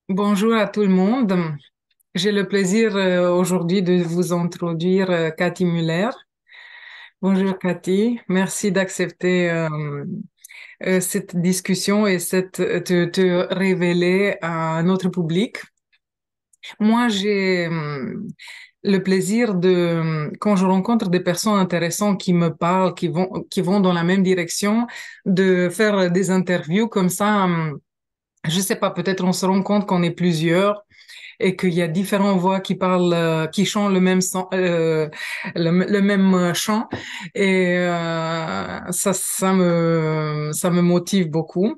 Bonjour à tout le monde. J'ai le plaisir aujourd'hui de vous introduire Cathy Muller. Bonjour Cathy, merci d'accepter cette discussion et te révéler à notre public. Moi, j'ai le plaisir quand je rencontre des personnes intéressantes qui me parlent, qui vont dans la même direction, de faire des interviews comme ça. Je sais pas, peut-être on se rend compte qu'on est plusieurs et qu'il y a différentes voix qui parlent, qui chantent le même chant. Et ça me motive beaucoup.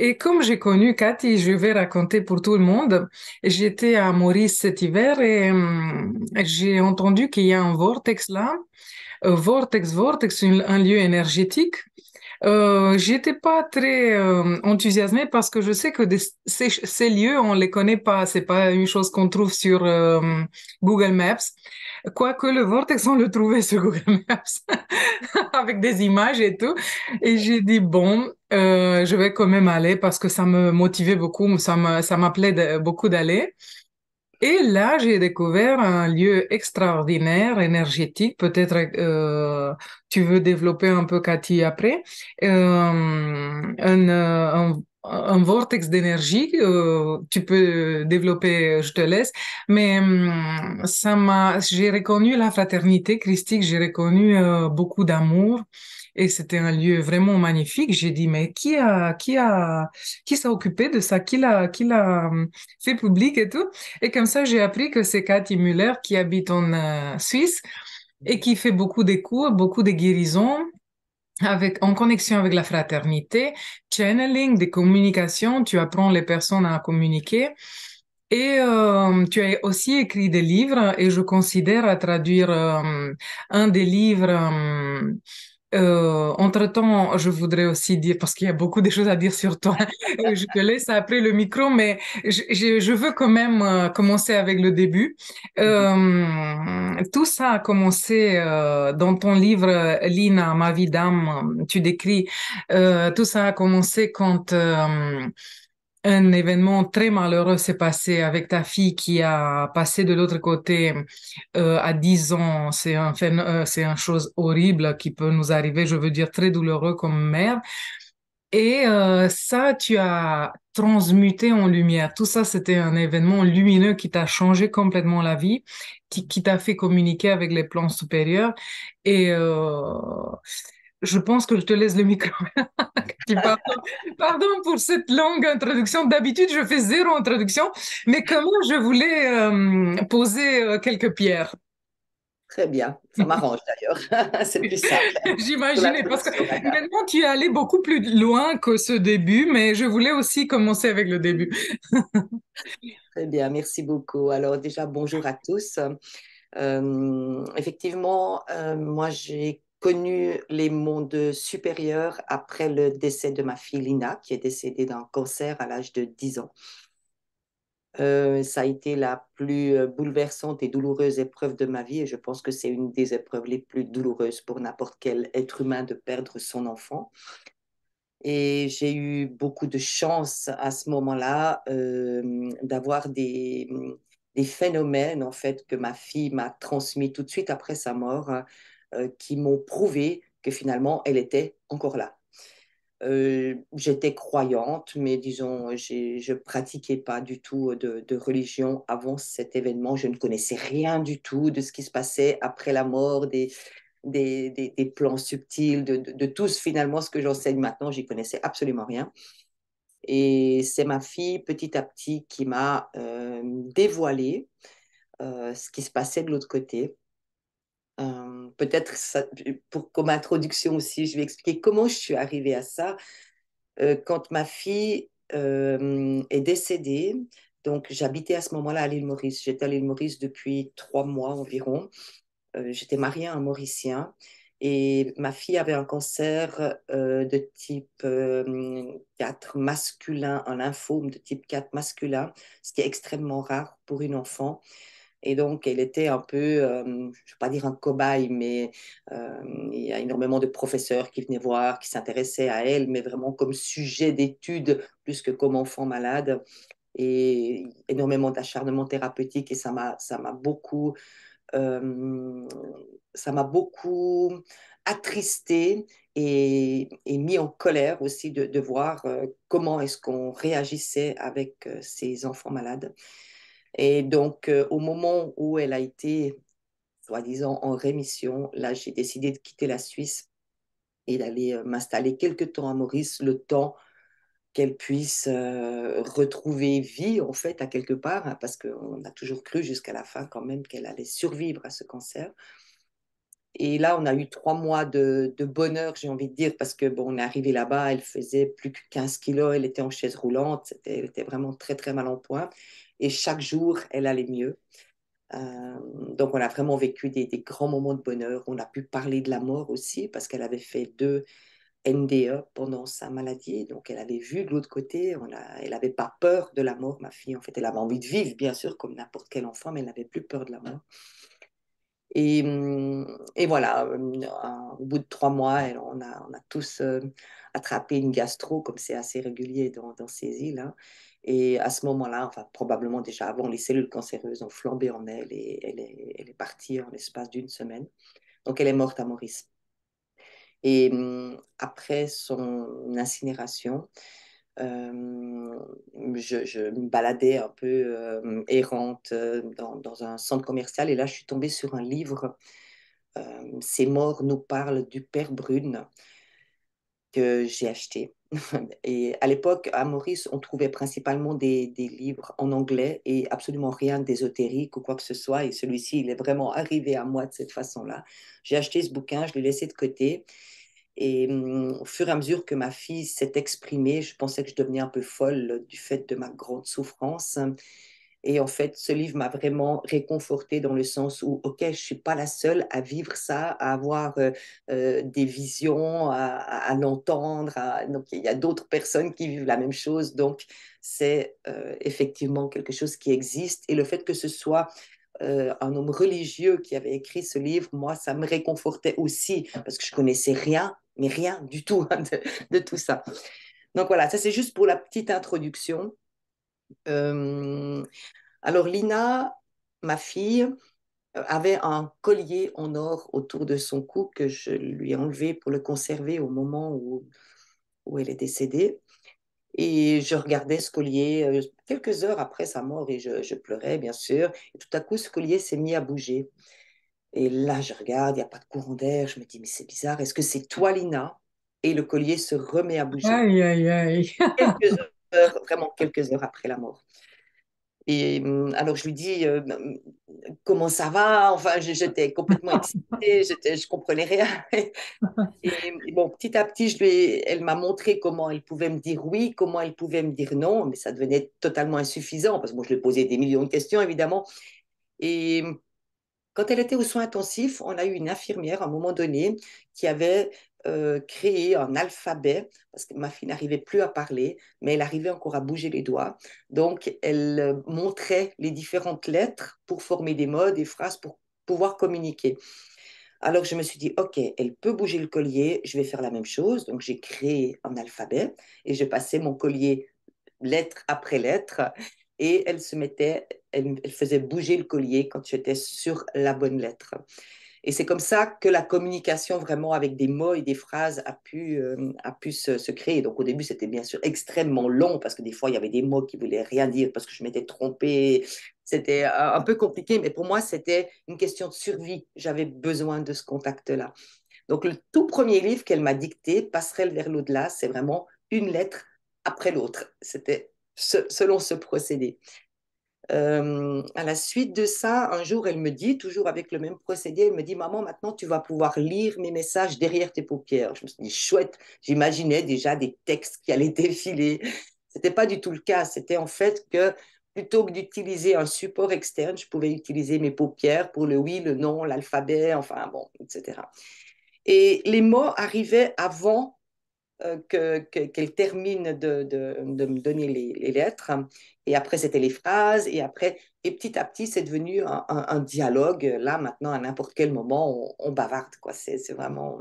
Et comme j'ai connu Cathy, je vais raconter pour tout le monde. J'étais à Maurice cet hiver et j'ai entendu qu'il y a un vortex là. Vortex, un lieu énergétique. J'étais pas très enthousiasmée parce que je sais que ces lieux, on les connaît pas. C'est pas une chose qu'on trouve sur Google Maps. Quoique le vortex, on le trouvait sur Google Maps avec des images et tout. Et j'ai dit, bon, je vais quand même aller parce que ça me motivait beaucoup, ça m'appelait beaucoup d'aller. Et là, j'ai découvert un lieu extraordinaire, énergétique. Peut-être tu veux développer un peu, Cathy, après. Un vortex d'énergie. Tu peux développer, je te laisse. Mais j'ai reconnu la fraternité christique, j'ai reconnu beaucoup d'amour. Et c'était un lieu vraiment magnifique. J'ai dit, mais qui s'est occupé de ça? Qui l'a fait public et tout? Et comme ça, j'ai appris que c'est Cathy Muller qui habite en Suisse et qui fait beaucoup de cours, beaucoup de guérisons en connexion avec la fraternité, channeling, des communications. Tu apprends les personnes à communiquer. Et tu as aussi écrit des livres et je considère à traduire un des livres. Entre-temps, je voudrais aussi dire, parce qu'il y a beaucoup de choses à dire sur toi, je te laisse après le micro, mais je veux quand même commencer avec le début. Tout ça a commencé dans ton livre, Lina, Ma vie d'âme, tu décris, tout ça a commencé quand un événement très malheureux s'est passé avec ta fille qui a passé de l'autre côté à 10 ans. C'est une chose horrible qui peut nous arriver, je veux dire très douloureux comme mère. Et ça, tu as transmuté en lumière. Tout ça, c'était un événement lumineux qui t'a changé complètement la vie, qui t'a fait communiquer avec les plans supérieurs. Et je pense que je te laisse le micro. Pardon pour cette longue introduction. D'habitude, je fais zéro introduction, mais quand même, je voulais poser quelques pierres. Très bien, ça m'arrange d'ailleurs. C'est plus simple pour J'imaginais, parce que l'introduction, madame. maintenant, tu es allé beaucoup plus loin que ce début, mais je voulais aussi commencer avec le début. Très bien, merci beaucoup. Alors déjà, bonjour à tous. Effectivement, moi j'ai connu les mondes supérieurs après le décès de ma fille Lina, qui est décédée d'un cancer à l'âge de 10 ans. Ça a été la plus bouleversante et douloureuse épreuve de ma vie et je pense que c'est une des épreuves les plus douloureuses pour n'importe quel être humain de perdre son enfant. Et j'ai eu beaucoup de chance à ce moment-là d'avoir des phénomènes en fait que ma fille m'a transmis tout de suite après sa mort qui m'ont prouvé que finalement elle était encore là. J'étais croyante, mais disons, je pratiquais pas du tout de religion avant cet événement. Je ne connaissais rien du tout de ce qui se passait après la mort, des plans subtils, de tout finalement ce que j'enseigne maintenant. J'y connaissais absolument rien. Et c'est ma fille, petit à petit, qui m'a dévoilé ce qui se passait de l'autre côté. Peut-être pour comme introduction aussi, je vais expliquer comment je suis arrivée à ça. Quand ma fille est décédée, donc j'habitais à ce moment-là à l'île Maurice. J'étais à l'île Maurice depuis 3 mois environ. J'étais mariée à un Mauricien et ma fille avait un cancer de type 4 masculin, un lymphome de type 4 masculin, ce qui est extrêmement rare pour une enfant. Et donc, elle était un peu, je ne vais pas dire un cobaye, mais il y a énormément de professeurs qui venaient voir, qui s'intéressaient à elle, mais vraiment comme sujet d'étude plus que comme enfant malade. et énormément d'acharnement thérapeutique et euh, ça m'a beaucoup attristé et mis en colère aussi de voir comment est-ce qu'on réagissait avec ces enfants malades. Et donc, au moment où elle a été, soi-disant, en rémission, là, j'ai décidé de quitter la Suisse et d'aller m'installer quelque temps à Maurice, le temps qu'elle puisse retrouver vie, en fait, à quelque part, hein, parce qu'on a toujours cru jusqu'à la fin quand même qu'elle allait survivre à ce cancer. Et là, on a eu 3 mois de bonheur, j'ai envie de dire, parce que bon, on est arrivé là-bas, elle faisait plus que 15 kilos, elle était en chaise roulante, elle était vraiment très, très mal en point. Et chaque jour, elle allait mieux. Donc, on a vraiment vécu des grands moments de bonheur. On a pu parler de la mort aussi, parce qu'elle avait fait 2 NDE pendant sa maladie. Donc, elle avait vu de l'autre côté. Elle n'avait pas peur de la mort, ma fille. En fait, elle avait envie de vivre, bien sûr, comme n'importe quel enfant, mais elle n'avait plus peur de la mort. Et voilà, au bout de 3 mois, on a tous attrapé une gastro, comme c'est assez régulier dans ces îles, hein. Et à ce moment-là, enfin probablement déjà avant, les cellules cancéreuses ont flambé en elle et elle est partie en l'espace d'une semaine. Donc elle est morte à Maurice. Et après son incinération, euh, je me baladais un peu errante dans un centre commercial et là, je suis tombée sur un livre. Ces morts nous parlent du Père Brune que j'ai acheté. Et à l'époque, à Maurice, on trouvait principalement des livres en anglais et absolument rien d'ésotérique ou quoi que ce soit. Et celui-ci, il est vraiment arrivé à moi de cette façon-là. J'ai acheté ce bouquin, je l'ai laissé de côté. Et au fur et à mesure que ma fille s'est exprimée, je pensais que je devenais un peu folle du fait de ma grande souffrance. Et en fait, ce livre m'a vraiment réconfortée dans le sens où, OK, je ne suis pas la seule à vivre ça, à avoir des visions, à l'entendre. Donc, il y a d'autres personnes qui vivent la même chose. Donc, c'est effectivement quelque chose qui existe. Et le fait que ce soit un homme religieux qui avait écrit ce livre, moi, ça me réconfortait aussi parce que je connaissais rien, mais rien du tout hein, de tout ça. Donc voilà, ça c'est juste pour la petite introduction. Euh, alors Lina, ma fille, avait un collier en or autour de son cou que je lui ai enlevé pour le conserver au moment où elle est décédée. Et je regardais ce collier quelques heures après sa mort et je pleurais, bien sûr. Et tout à coup, ce collier s'est mis à bouger. Et là, je regarde, il n'y a pas de courant d'air. Je me dis, mais c'est bizarre, est-ce que c'est toi, Lina? Et le collier se remet à bouger. Aïe, aïe, aïe. Quelques heures, vraiment quelques heures après la mort. Et alors, je lui dis, comment ça va? Enfin, j'étais complètement excitée, je comprenais rien. Et bon, petit à petit, elle m'a montré comment elle pouvait me dire oui, comment elle pouvait me dire non, mais ça devenait totalement insuffisant parce que moi, je lui posais des millions de questions, évidemment. Et quand elle était aux soins intensifs, on a eu une infirmière à un moment donné qui avait créé un alphabet, parce que ma fille n'arrivait plus à parler, mais elle arrivait encore à bouger les doigts. Donc, elle montrait les différentes lettres pour former des mots, des phrases pour pouvoir communiquer. Alors, je me suis dit, OK, elle peut bouger le collier, je vais faire la même chose. Donc, j'ai créé un alphabet et je passais mon collier lettre après lettre et elle faisait bouger le collier quand j'étais sur la bonne lettre. Et c'est comme ça que la communication vraiment avec des mots et des phrases a pu se créer. Donc au début, c'était bien sûr extrêmement long parce que des fois, il y avait des mots qui voulaient rien dire parce que je m'étais trompée. C'était un peu compliqué, mais pour moi, c'était une question de survie. J'avais besoin de ce contact-là. Donc le tout premier livre qu'elle m'a dicté, Passerelle vers l'au-delà, c'est vraiment une lettre après l'autre. C'était selon ce procédé. À la suite de ça, un jour, elle me dit, toujours avec le même procédé, elle me dit, maman, maintenant, tu vas pouvoir lire mes messages derrière tes paupières. Je me suis dit, chouette, j'imaginais déjà des textes qui allaient défiler. C'était pas du tout le cas. C'était en fait que plutôt que d'utiliser un support externe, je pouvais utiliser mes paupières pour le oui, le non, l'alphabet, enfin bon, etc. Et les mots arrivaient avant qu'elle termine de me donner les lettres. Et après, c'était les phrases. Et après, et petit à petit, c'est devenu un dialogue. Là, maintenant, à n'importe quel moment, on bavarde, quoi. C'est vraiment,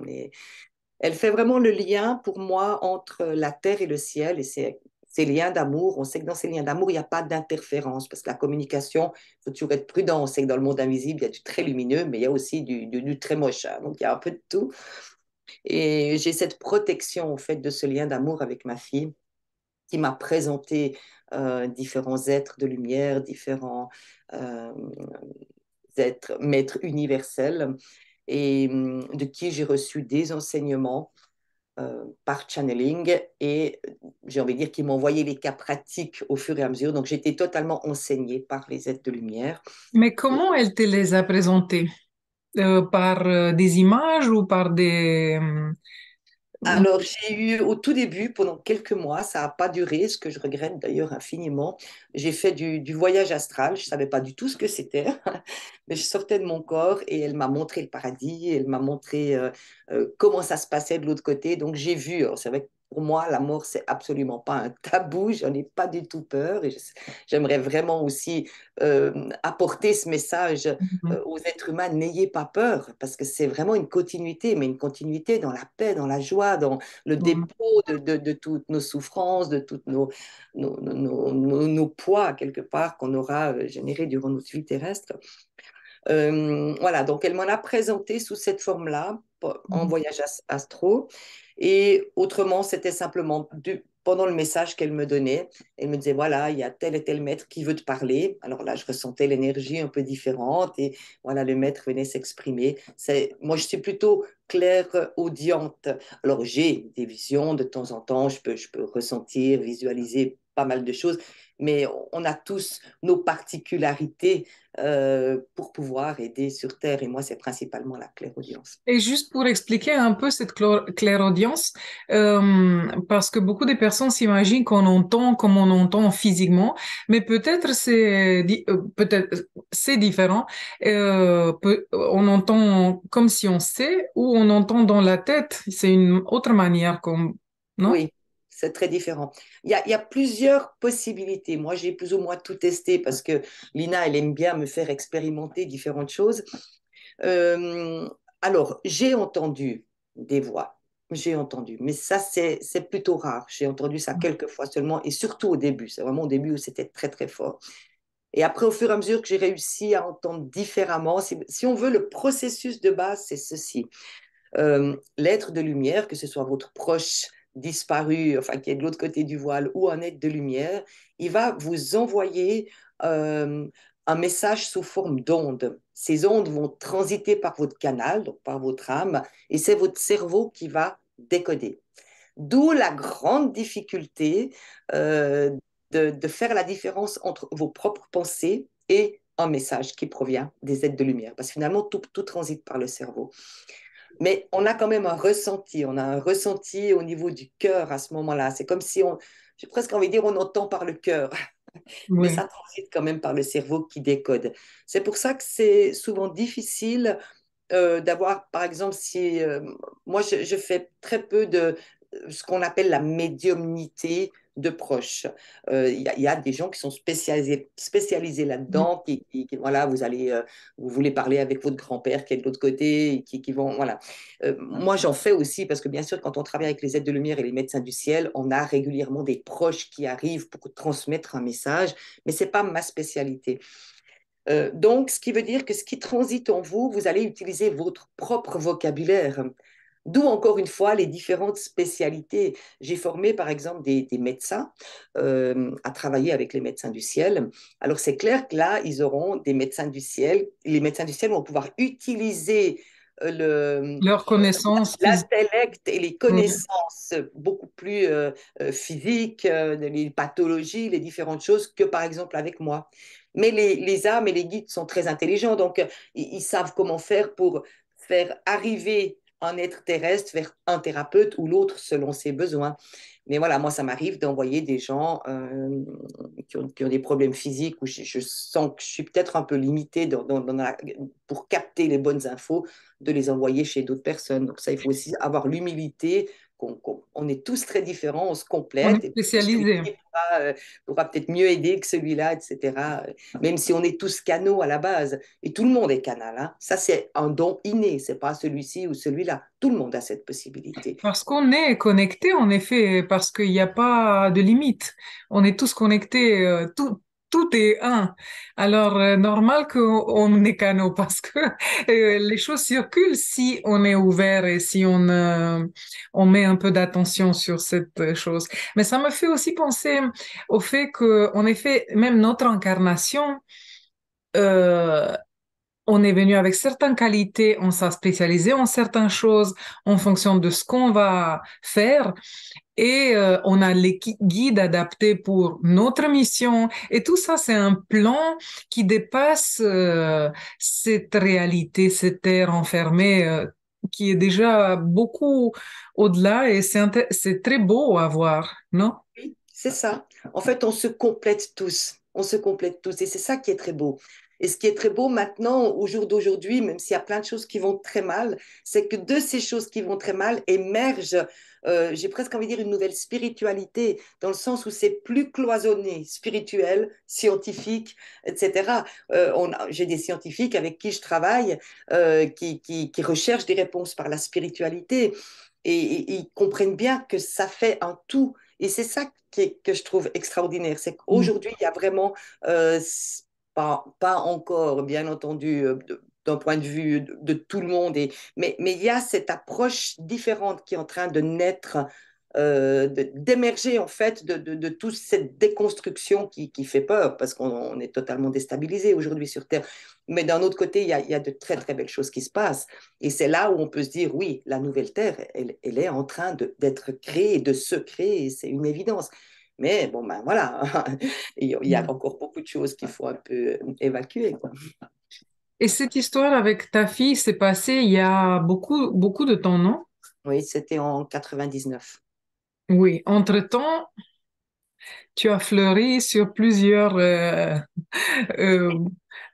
elle fait vraiment le lien pour moi entre la terre et le ciel. Et c'est ces liens d'amour, on sait que dans ces liens d'amour, il n'y a pas d'interférence, parce que la communication, il faut toujours être prudent. On sait que dans le monde invisible, il y a du très lumineux, mais il y a aussi du très moche, hein. Donc, il y a un peu de tout. Et j'ai cette protection, en fait, de ce lien d'amour avec ma fille, qui m'a présenté différents êtres de lumière, différents euh, êtres, maîtres universels, et de qui j'ai reçu des enseignements par channeling et j'ai envie de dire qu'ils m'ont envoyé les cas pratiques au fur et à mesure. Donc j'étais totalement enseignée par les êtres de lumière. Mais comment elle te les a présentés? Par des images ou par des... Alors, j'ai eu au tout début, pendant quelques mois, ça n'a pas duré, ce que je regrette d'ailleurs infiniment. J'ai fait du voyage astral, je ne savais pas du tout ce que c'était, mais je sortais de mon corps et elle m'a montré le paradis, elle m'a montré comment ça se passait de l'autre côté. Donc, j'ai vu, alors, c'est vrai que pour moi, la mort, c'est absolument pas un tabou, j'en ai pas du tout peur et j'aimerais vraiment aussi apporter ce message Mhm. aux êtres humains, n'ayez pas peur, parce que c'est vraiment une continuité, mais une continuité dans la paix, dans la joie, dans le Mhm. dépôt de toutes nos souffrances, de tous nos poids, quelque part, qu'on aura générés durant notre vie terrestre. Voilà, donc elle m'en a présenté sous cette forme-là, en Mhm. voyage astro. Et autrement, c'était simplement pendant le message qu'elle me donnait, elle me disait, voilà, il y a tel et tel maître qui veut te parler. Alors là, je ressentais l'énergie un peu différente et voilà, le maître venait s'exprimer. Moi, je suis plutôt claire audiente. Alors j'ai des visions de temps en temps, je peux ressentir, visualiser pas mal de choses, mais on a tous nos particularités pour pouvoir aider sur Terre. Et moi, c'est principalement la clairaudience. Et juste pour expliquer un peu cette clairaudience, parce que beaucoup de personnes s'imaginent qu'on entend comme on entend physiquement, mais peut-être peut-être c'est différent. On entend comme si on sait, ou on entend dans la tête. C'est une autre manière, comme non? Oui, c'est très différent. Il y a plusieurs possibilités. Moi, j'ai plus ou moins tout testé parce que Lina, elle aime bien me faire expérimenter différentes choses. Euh, alors, j'ai entendu des voix. J'ai entendu, mais ça, c'est plutôt rare. J'ai entendu ça quelques fois seulement, et surtout au début. C'est vraiment au début où c'était très, très fort. Et après, au fur et à mesure que j'ai réussi à entendre différemment, si on veut, le processus de base, c'est ceci. L'être de lumière, que ce soit votre proche disparu, enfin qui est de l'autre côté du voile, ou un être de lumière, il va vous envoyer un message sous forme d'ondes. Ces ondes vont transiter par votre canal, donc par votre âme, et c'est votre cerveau qui va décoder. D'où la grande difficulté de faire la différence entre vos propres pensées et un message qui provient des êtres de lumière, parce que finalement, tout transite par le cerveau. Mais on a quand même on a un ressenti au niveau du cœur à ce moment-là. C'est comme si j'ai presque envie de dire, on entend par le cœur, mais Oui. ça transite quand même par le cerveau qui décode. C'est pour ça que c'est souvent difficile d'avoir, par exemple, si moi je fais très peu de ce qu'on appelle la médiumnité de proches. Il y a des gens qui sont spécialisés là-dedans, voilà, vous voulez parler avec votre grand-père qui est de l'autre côté, et qui vont, voilà. Moi, j'en fais aussi parce que bien sûr, quand on travaille avec les êtres de lumière et les médecins du ciel, on a régulièrement des proches qui arrivent pour transmettre un message, mais c'est pas ma spécialité. Donc, ce qui veut dire que ce qui transite en vous, vous allez utiliser votre propre vocabulaire. D'où encore une fois les différentes spécialités. J'ai formé par exemple des médecins à travailler avec les médecins du ciel. Alors c'est clair que là, ils auront des médecins du ciel. Les médecins du ciel vont pouvoir utiliser le, Leur connaissance physique. l'intellect et les Oui. connaissances beaucoup plus physiques, les pathologies, les différentes choses que par exemple avec moi. Mais les âmes et les guides sont très intelligents, donc ils savent comment faire pour faire arriver un être terrestre vers un thérapeute ou l'autre selon ses besoins. Mais voilà, moi, ça m'arrive d'envoyer des gens qui ont des problèmes physiques où je sens que je suis peut-être un peu limitée pour capter les bonnes infos, de les envoyer chez d'autres personnes. Donc ça, il faut aussi avoir l'humilité on est tous très différents, on se On complète, est et puis spécialisé. celui-ci pourra peut-être mieux aider que celui-là, etc. Même si on est tous canaux à la base, et tout le monde est canal, hein. Ça, c'est un don inné, c'est pas celui-ci ou celui-là. Tout le monde a cette possibilité. Parce qu'on est connecté, en effet, parce qu'il n'y a pas de limite. On est tous connectés, tout est un. Alors, normal qu'on est canaux parce que les choses circulent si on est ouvert et si on met un peu d'attention sur cette chose. Mais ça me fait aussi penser au fait que, en effet, même notre incarnation, euh, on est venu avec certaines qualités, on s'est spécialisé en certaines choses en fonction de ce qu'on va faire et on a les guides adaptés pour notre mission. Et tout ça, c'est un plan qui dépasse cette réalité, cette terre enfermée qui est déjà beaucoup au-delà et c'est très beau à voir, non? Oui, c'est ça. En fait, on se complète tous. On se complète tous. Et c'est ça qui est très beau. Et ce qui est très beau maintenant, au jour d'aujourd'hui, même s'il y a plein de choses qui vont très mal, c'est que de ces choses qui vont très mal émerge, j'ai presque envie de dire, une nouvelle spiritualité, dans le sens où c'est plus cloisonné, spirituel, scientifique, etc. J'ai des scientifiques avec qui je travaille qui recherchent des réponses par la spiritualité. Et ils comprennent bien que ça fait un tout. Et c'est ça que je trouve extraordinaire, c'est qu'aujourd'hui, il y a vraiment, pas encore, bien entendu, d'un point de vue de tout le monde, mais il y a cette approche différente qui est en train de naître, d'émerger en fait de toute cette déconstruction qui fait peur, parce qu'on est totalement déstabilisé aujourd'hui sur Terre. Mais d'un autre côté, il y a de très très belles choses qui se passent. Et c'est là où on peut se dire, oui, la nouvelle Terre, elle est en train d'être créée, de se créer, c'est une évidence. Mais bon, ben voilà, il y a encore beaucoup de choses qu'il faut un peu évacuer, quoi. Et cette histoire avec ta fille s'est passée il y a beaucoup de temps, non? Oui, c'était en 99. Oui. Entre-temps, tu as fleuri sur plusieurs euh,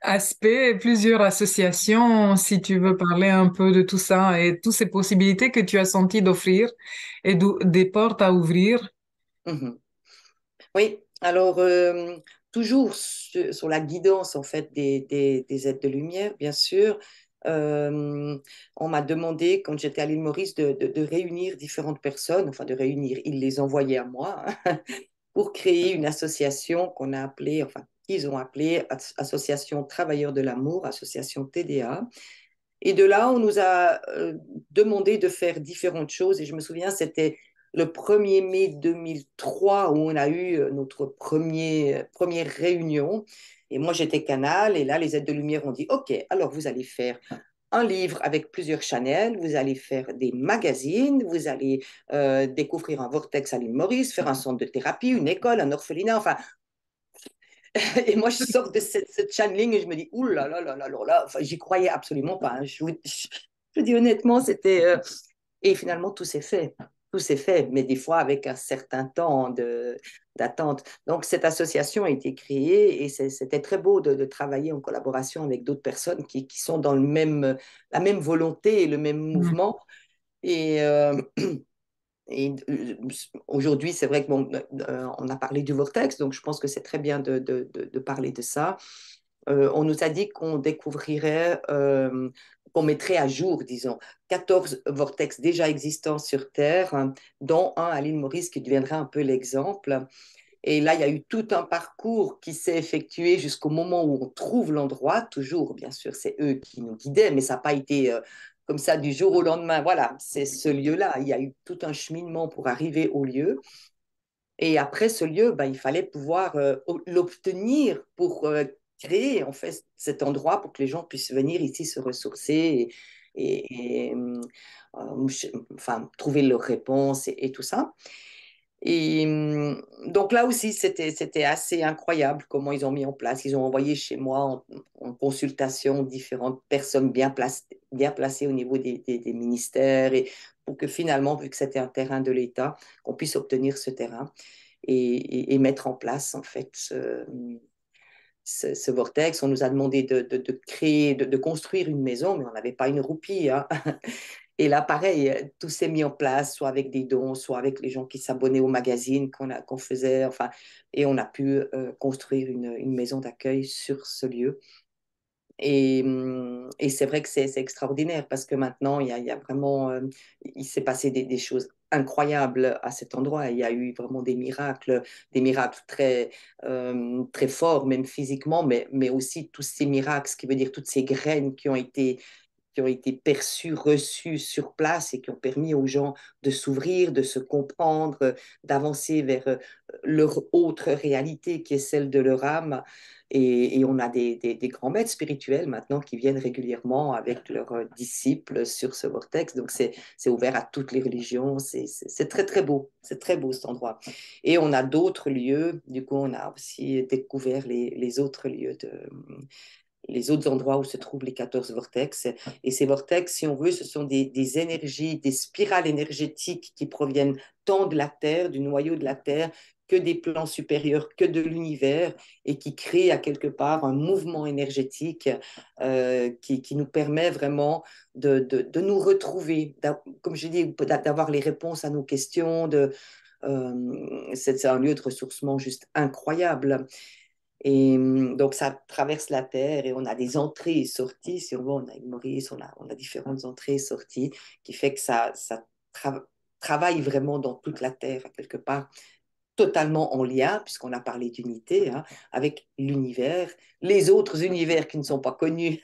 aspects, plusieurs associations, si tu veux parler un peu de tout ça et toutes ces possibilités que tu as senti d'offrir et des portes à ouvrir. Mhm. Oui, alors toujours sur la guidance en fait des aides de lumière, bien sûr. On m'a demandé quand j'étais à l'île Maurice de réunir différentes personnes, enfin de réunir, ils les envoyaient à moi pour créer une association qu'on a appelée, enfin qu'ils ont appelée Association Travailleurs de l'Amour, Association TDA. Et de là, on nous a demandé de faire différentes choses. Et je me souviens, c'était le 1er mai 2003 où on a eu notre première réunion. Et moi, j'étais canal. Et là, les aides de lumière ont dit, OK, alors vous allez faire un livre avec plusieurs channels, vous allez faire des magazines, vous allez découvrir un vortex à l'île Maurice, faire un centre de thérapie, une école, un orphelinat, enfin, et moi, je sors de cette channeling et je me dis, ouh là là là là là là, enfin, j'y croyais absolument pas, hein. Je dis honnêtement, c'était. Et finalement, tout s'est fait. Tout s'est fait, mais des fois avec un certain temps d'attente. Donc, cette association a été créée et c'était très beau de travailler en collaboration avec d'autres personnes qui sont dans la même volonté et le même Mhm. mouvement. Et, aujourd'hui, c'est vrai que bon, on a parlé du vortex, donc je pense que c'est très bien de parler de ça. On nous a dit qu'on découvrirait, qu'on mettrait à jour, disons, 14 vortex déjà existants sur Terre, hein, dont un à l'île Maurice qui deviendra un peu l'exemple. Et là, il y a eu tout un parcours qui s'est effectué jusqu'au moment où on trouve l'endroit. Toujours, bien sûr, c'est eux qui nous guidaient, mais ça n'a pas été comme ça du jour au lendemain. Voilà, c'est ce lieu-là. Il y a eu tout un cheminement pour arriver au lieu. Et après ce lieu, ben, il fallait pouvoir l'obtenir pour créer en fait cet endroit pour que les gens puissent venir ici se ressourcer enfin, trouver leurs réponses et tout ça. Et donc là aussi, c'était assez incroyable comment ils ont mis en place. Ils ont envoyé chez moi en consultation différentes personnes bien placées au niveau des ministères et pour que finalement, vu que c'était un terrain de l'État, qu'on puisse obtenir ce terrain et mettre en place en fait ce vortex. On nous a demandé de créer, de construire une maison, mais on n'avait pas une roupie, hein. Et là, pareil, tout s'est mis en place, soit avec des dons, soit avec les gens qui s'abonnaient au magazine qu'on faisait, enfin, et on a pu construire une maison d'accueil sur ce lieu. Et c'est vrai que c'est extraordinaire parce que maintenant, il y a vraiment, il s'est passé des choses incroyables à cet endroit. Il y a eu vraiment des miracles très forts, même physiquement, mais aussi tous ces miracles, ce qui veut dire toutes ces graines qui ont été perçus, reçus sur place et qui ont permis aux gens de s'ouvrir, de se comprendre, d'avancer vers leur autre réalité qui est celle de leur âme. Et on a des grands maîtres spirituels maintenant qui viennent régulièrement avec leurs disciples sur ce vortex. Donc c'est ouvert à toutes les religions. C'est très très beau. C'est très beau cet endroit. Et on a d'autres lieux. Du coup, on a aussi découvert les autres lieux les autres endroits où se trouvent les 14 vortex. Et ces vortex, si on veut, ce sont des énergies, des spirales énergétiques qui proviennent tant de la Terre, du noyau de la Terre, que des plans supérieurs, que de l'univers, et qui créent à quelque part un mouvement énergétique qui nous permet vraiment de nous retrouver, comme je dis, d'avoir les réponses à nos questions. C'est un lieu de ressourcement juste incroyable. Et donc, ça traverse la Terre et on a des entrées et sorties. Si on veut, on a une Maurice, on a différentes entrées et sorties qui fait que ça travaille vraiment dans toute la Terre, quelque part, totalement en lien, puisqu'on a parlé d'unité, hein, avec l'univers, les autres univers qui ne sont pas connus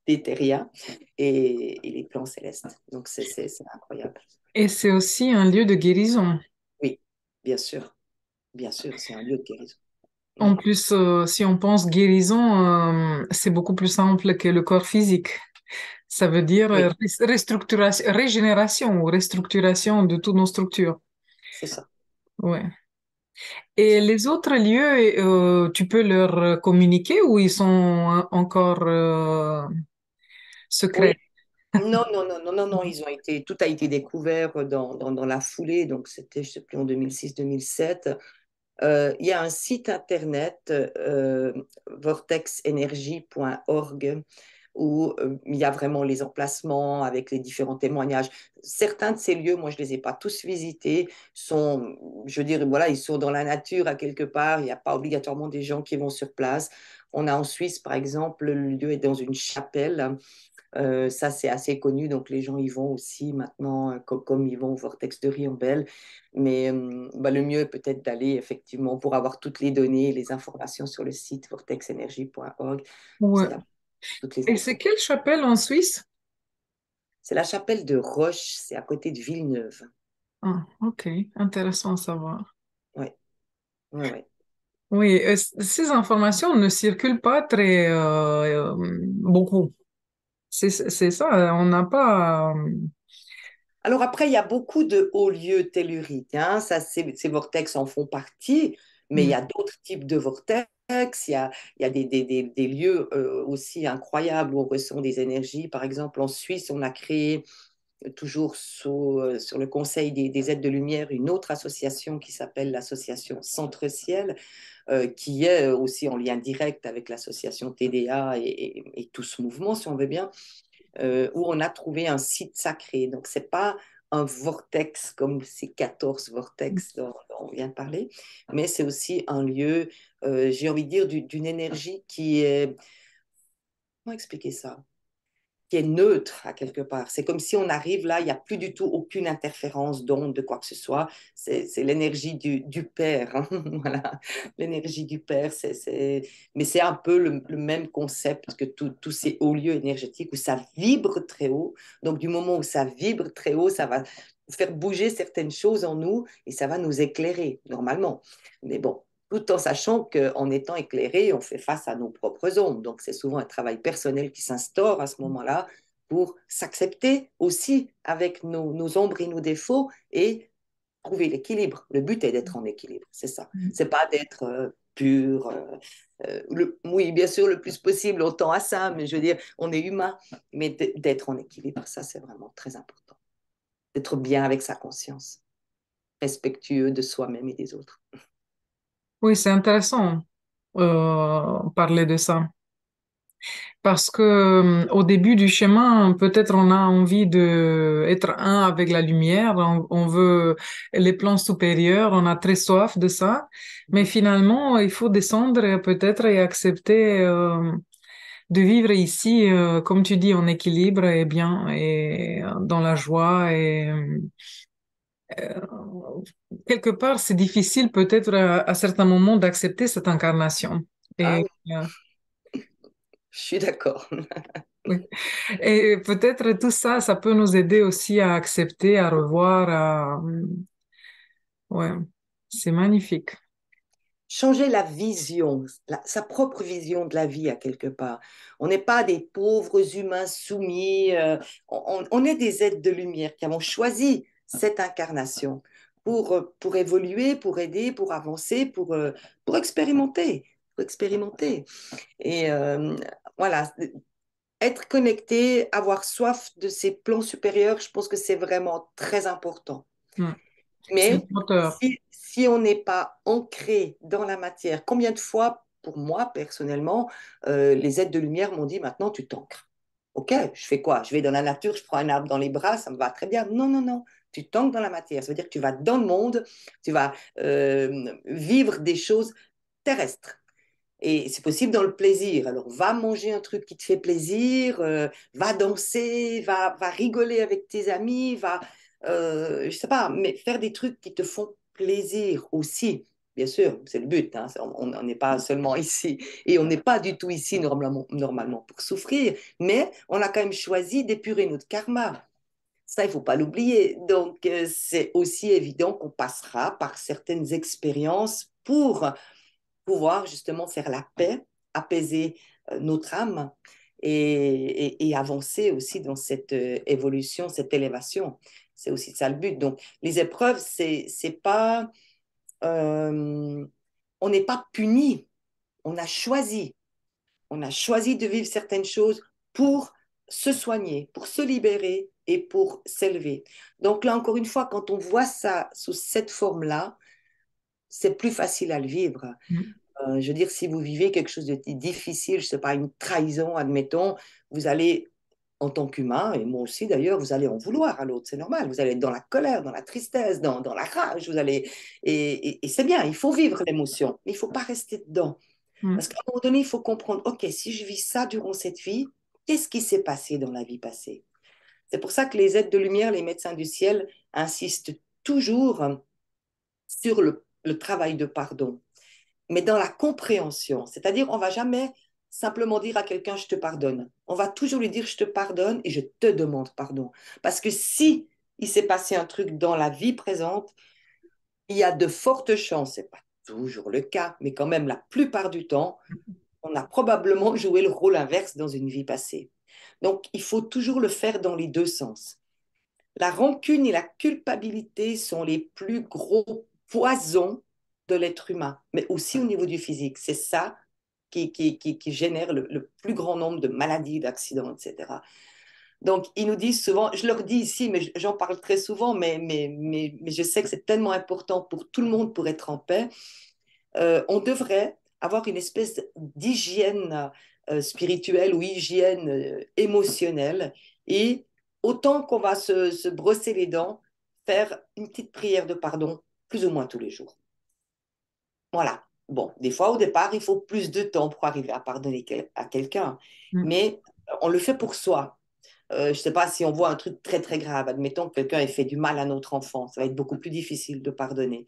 des terriens et les plans célestes. Donc, c'est incroyable. Et c'est aussi un lieu de guérison. Oui, bien sûr, c'est un lieu de guérison. En Ouais. plus, si on pense guérison, c'est beaucoup plus simple que le corps physique. Ça veut dire Oui, restructuration, régénération ou restructuration de toutes nos structures. c'est ça. Ouais. C'est Et ça. les autres lieux, tu peux leur communiquer ou ils sont encore Oui, secrets? non, non, non, non, non, non, tout a été découvert dans la foulée, donc c'était, je ne sais plus, en 2006-2007. Il y a un site internet, vortexenergy.org, où il y a vraiment les emplacements avec les différents témoignages. Certains de ces lieux, moi, je ne les ai pas tous visités, je veux dire, voilà, ils sont dans la nature à quelque part, il n'y a pas obligatoirement des gens qui vont sur place. On a en Suisse, par exemple, le lieu est dans une chapelle. Ça, c'est assez connu, donc les gens y vont aussi maintenant, comme ils vont au Vortex de Riombelle. Mais bah, le mieux est peut-être d'aller effectivement pour avoir toutes les données, les informations sur le site vortexenergy.org. Ouais. C'est là toutes les Et c'est infos. quelle chapelle en Suisse? C'est la chapelle de Roche, c'est à côté de Villeneuve. Ah, ok, intéressant à savoir. Ouais, ouais, ouais. Oui, ces informations ne circulent pas très beaucoup. C'est ça, on n'a pas. Alors après, il y a beaucoup de hauts lieux telluriques, hein. Ça, ces vortex en font partie, mais il y a d'autres types de vortex. Il y a des lieux aussi incroyables où on ressent des énergies. Par exemple, en Suisse, on a créé, toujours sur le conseil des aides de lumière, une autre association qui s'appelle l'association Centre-Ciel, qui est aussi en lien direct avec l'association TDA et tout ce mouvement, si on veut bien, où on a trouvé un site sacré. Donc, ce n'est pas un vortex comme ces 14 vortex dont on vient de parler, mais c'est aussi un lieu, j'ai envie de dire, d'une énergie qui est, comment expliquer ça? Qui est neutre à quelque part. C'est comme si on arrive là, il n'y a plus du tout aucune interférence d'onde, de quoi que ce soit. C'est l'énergie du Père. Hein. Voilà, l'énergie du Père. Mais c'est un peu le même concept que tous ces hauts lieux énergétiques où ça vibre très haut. Donc, du moment où ça vibre très haut, ça va faire bouger certaines choses en nous et ça va nous éclairer normalement. Mais bon, tout en sachant qu'en étant éclairé, on fait face à nos propres ombres. Donc, c'est souvent un travail personnel qui s'instaure à ce moment-là pour s'accepter aussi avec nos ombres et nos défauts et trouver l'équilibre. Le but est d'être en équilibre, c'est ça. C'est pas d'être pur. Oui, bien sûr, le plus possible, on tend à ça, mais je veux dire, on est humain, mais d'être en équilibre, ça, c'est vraiment très important. D'être bien avec sa conscience, respectueux de soi-même et des autres. Oui, c'est intéressant parler de ça. Parce que au début du chemin, peut-être on a envie de être un avec la lumière, on veut les plans supérieurs, on a très soif de ça, mais finalement, il faut descendre peut-être et accepter de vivre ici, comme tu dis, en équilibre et bien, et dans la joie et quelque part, c'est difficile peut-être à certains moments d'accepter cette incarnation. Ah Et oui, je suis d'accord. oui. Et peut-être tout ça, ça peut nous aider aussi à accepter, à revoir, ouais, c'est magnifique. Changer la vision, sa propre vision de la vie à quelque part. On n'est pas des pauvres humains soumis, on est des êtres de lumière qui avons choisi cette incarnation pour évoluer, pour aider, pour avancer, pour expérimenter, pour expérimenter. Et voilà, être connecté, avoir soif de ces plans supérieurs, je pense que c'est vraiment très important. Mm. C'est un Mais moteur. si on n'est pas ancré dans la matière, combien de fois, pour moi personnellement, les êtres de lumière m'ont dit maintenant tu t'ancres. Ok, je fais quoi? Je vais dans la nature, je prends un arbre dans les bras, ça me va très bien. Non, non, non. Tu t'ancres dans la matière. Ça veut dire que tu vas dans le monde, tu vas vivre des choses terrestres. Et c'est possible dans le plaisir. Alors, va manger un truc qui te fait plaisir, va danser, va rigoler avec tes amis, je sais pas, mais faire des trucs qui te font plaisir aussi. Bien sûr, c'est le but. Hein. On n'est pas seulement ici. Et on n'est pas du tout ici normalement pour souffrir. Mais on a quand même choisi d'épurer notre karma. Ça, il ne faut pas l'oublier. Donc, c'est aussi évident qu'on passera par certaines expériences pour pouvoir justement faire la paix, apaiser notre âme et avancer aussi dans cette évolution, cette élévation. C'est aussi ça le but. Donc, les épreuves, c'est pas, euh, on n'est pas puni, on a choisi. On a choisi de vivre certaines choses pour se soigner, pour se libérer et pour s'élever. Donc là, encore une fois, quand on voit ça sous cette forme-là, c'est plus facile à le vivre. Mm. Je veux dire, si vous vivez quelque chose de difficile, je ne sais pas, une trahison, admettons, vous allez, en tant qu'humain, et moi aussi d'ailleurs, vous allez en vouloir à l'autre, c'est normal. Vous allez être dans la colère, dans la tristesse, dans la rage, et c'est bien, il faut vivre l'émotion, mais il ne faut pas rester dedans. Mm. Parce qu'à un moment donné, il faut comprendre, OK, si je vis ça durant cette vie, qu'est-ce qui s'est passé dans la vie passée? C'est pour ça que les êtres de lumière, les médecins du ciel, insistent toujours sur le travail de pardon, mais dans la compréhension. C'est-à-dire, on va jamais simplement dire à quelqu'un je te pardonne. On va toujours lui dire je te pardonne et je te demande pardon. Parce que si il s'est passé un truc dans la vie présente, il y a de fortes chances, c'est pas toujours le cas, mais quand même la plupart du temps, on a probablement joué le rôle inverse dans une vie passée. Donc, il faut toujours le faire dans les deux sens. La rancune et la culpabilité sont les plus gros poisons de l'être humain, mais aussi au niveau du physique. C'est ça qui génère le plus grand nombre de maladies, d'accidents, etc. Donc, ils nous disent souvent, je leur dis ici, mais j'en parle très souvent, mais je sais que c'est tellement important pour tout le monde pour être en paix. On devrait avoir une espèce d'hygiène spirituelle ou hygiène émotionnelle. Et autant qu'on va se brosser les dents, faire une petite prière de pardon plus ou moins tous les jours. Voilà. Bon, des fois, au départ, il faut plus de temps pour arriver à pardonner à quelqu'un. Mm. Mais on le fait pour soi. Je ne sais pas si on voit un truc très, très grave. Admettons que quelqu'un ait fait du mal à notre enfant. Ça va être beaucoup plus difficile de pardonner,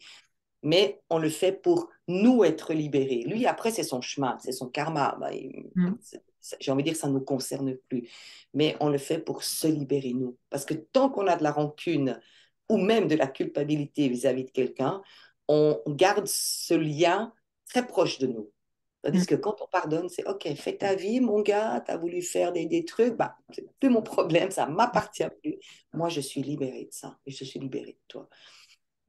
mais on le fait pour nous être libérés. Lui, après, c'est son chemin, c'est son karma. Ben, Mm. j'ai envie de dire, ça ne nous concerne plus. Mais on le fait pour se libérer, nous. Parce que tant qu'on a de la rancune ou même de la culpabilité vis-à-vis de quelqu'un, on garde ce lien très proche de nous. Mm. Tandis que quand on pardonne, c'est OK, fais ta vie, mon gars, tu as voulu faire des trucs, bah, c'est plus mon problème, ça ne m'appartient plus. Moi, je suis libérée de ça et je suis libérée de toi.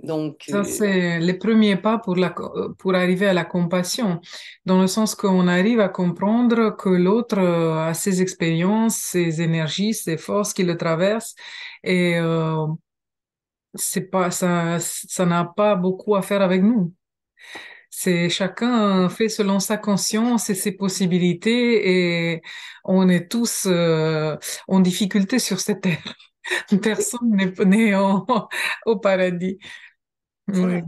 Donc, Ça, c'est les premiers pas pour pour arriver à la compassion, dans le sens qu'on arrive à comprendre que l'autre a ses expériences, ses énergies, ses forces qui le traversent, et c'est pas ça, ça n'a pas beaucoup à faire avec nous. C'est chacun fait selon sa conscience et ses possibilités et on est tous en difficulté sur cette terre. Oui, Personne n'est né au paradis. c'est Oui. vrai,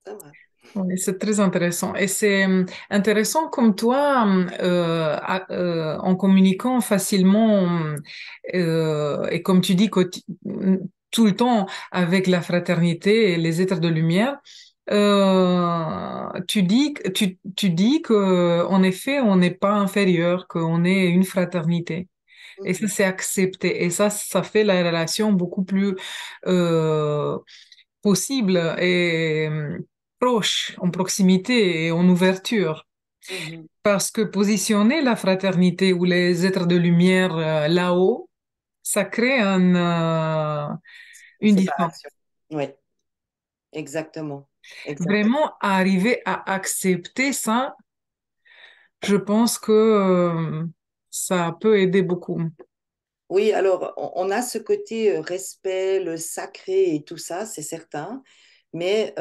c'est vrai. Oui, c'est très intéressant. Et c'est intéressant comme toi, en communiquant facilement, et comme tu dis, tout le temps avec la fraternité et les êtres de lumière, tu dis que, en effet, on n'est pas inférieur, qu'on est une fraternité. Et ça, Mhm, c'est accepté. Et ça fait la relation beaucoup plus euh, possible et proche, en proximité et en ouverture. mhm. Parce que positionner la fraternité ou les êtres de lumière là-haut, ça crée une distance. Séparation. Oui, exactement, exactement. Vraiment, arriver à accepter ça, je pense que ça peut aider beaucoup. Oui, alors on a ce côté respect, le sacré et tout ça, c'est certain. Mais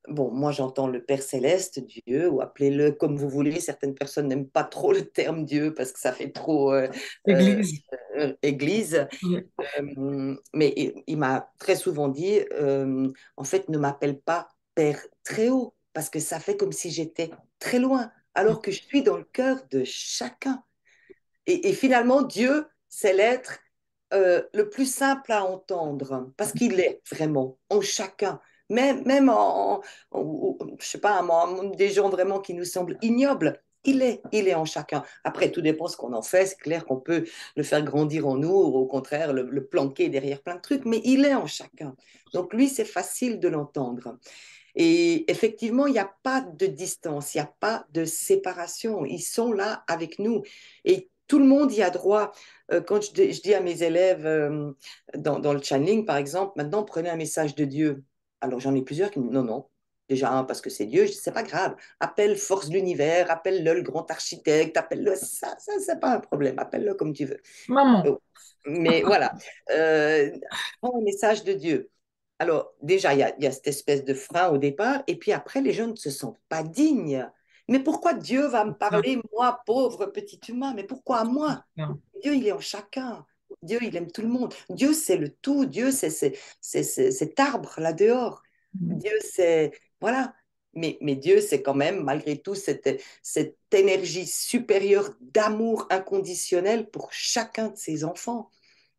bon, moi j'entends le Père Céleste, Dieu, ou appelez-le comme vous voulez. Certaines personnes n'aiment pas trop le terme Dieu parce que ça fait trop euh, Église. Église. Oui. Mais il m'a très souvent dit, en fait, ne m'appelle pas Père très haut parce que ça fait comme si j'étais très loin, alors que je suis dans le cœur de chacun. Et finalement, Dieu, c'est l'être le plus simple à entendre, parce qu'il est vraiment en chacun. Même je sais pas, des gens vraiment qui nous semblent ignobles, il est en chacun. Après, tout dépend ce qu'on en fait. C'est clair qu'on peut le faire grandir en nous, ou au contraire, le planquer derrière plein de trucs, mais il est en chacun. Donc lui, c'est facile de l'entendre. Et effectivement, il n'y a pas de distance, il n'y a pas de séparation. Ils sont là avec nous. Et tout le monde y a droit. Quand je dis à mes élèves dans le channeling, par exemple, maintenant, prenez un message de Dieu. Alors, j'en ai plusieurs qui me disent non, non. Déjà, parce que c'est Dieu, je dis, c'est pas grave. Appelle force de l'univers, appelle-le le grand architecte, appelle-le ça, c'est pas un problème. Appelle-le comme tu veux. Maman. Euh, mais voilà, euh, prends un message de Dieu. Alors, déjà, il y a cette espèce de frein au départ, et puis après, les gens ne se sentent pas dignes. Mais pourquoi Dieu va me Ah, parler, moi, pauvre petit humain? Mais pourquoi à moi? ah. Dieu, il est en chacun. Dieu, il aime tout le monde. Dieu, c'est le tout. Dieu, c'est cet arbre là dehors. Dieu, c'est... Voilà. Mais Dieu, c'est quand même, malgré tout, cette énergie supérieure d'amour inconditionnel pour chacun de ses enfants.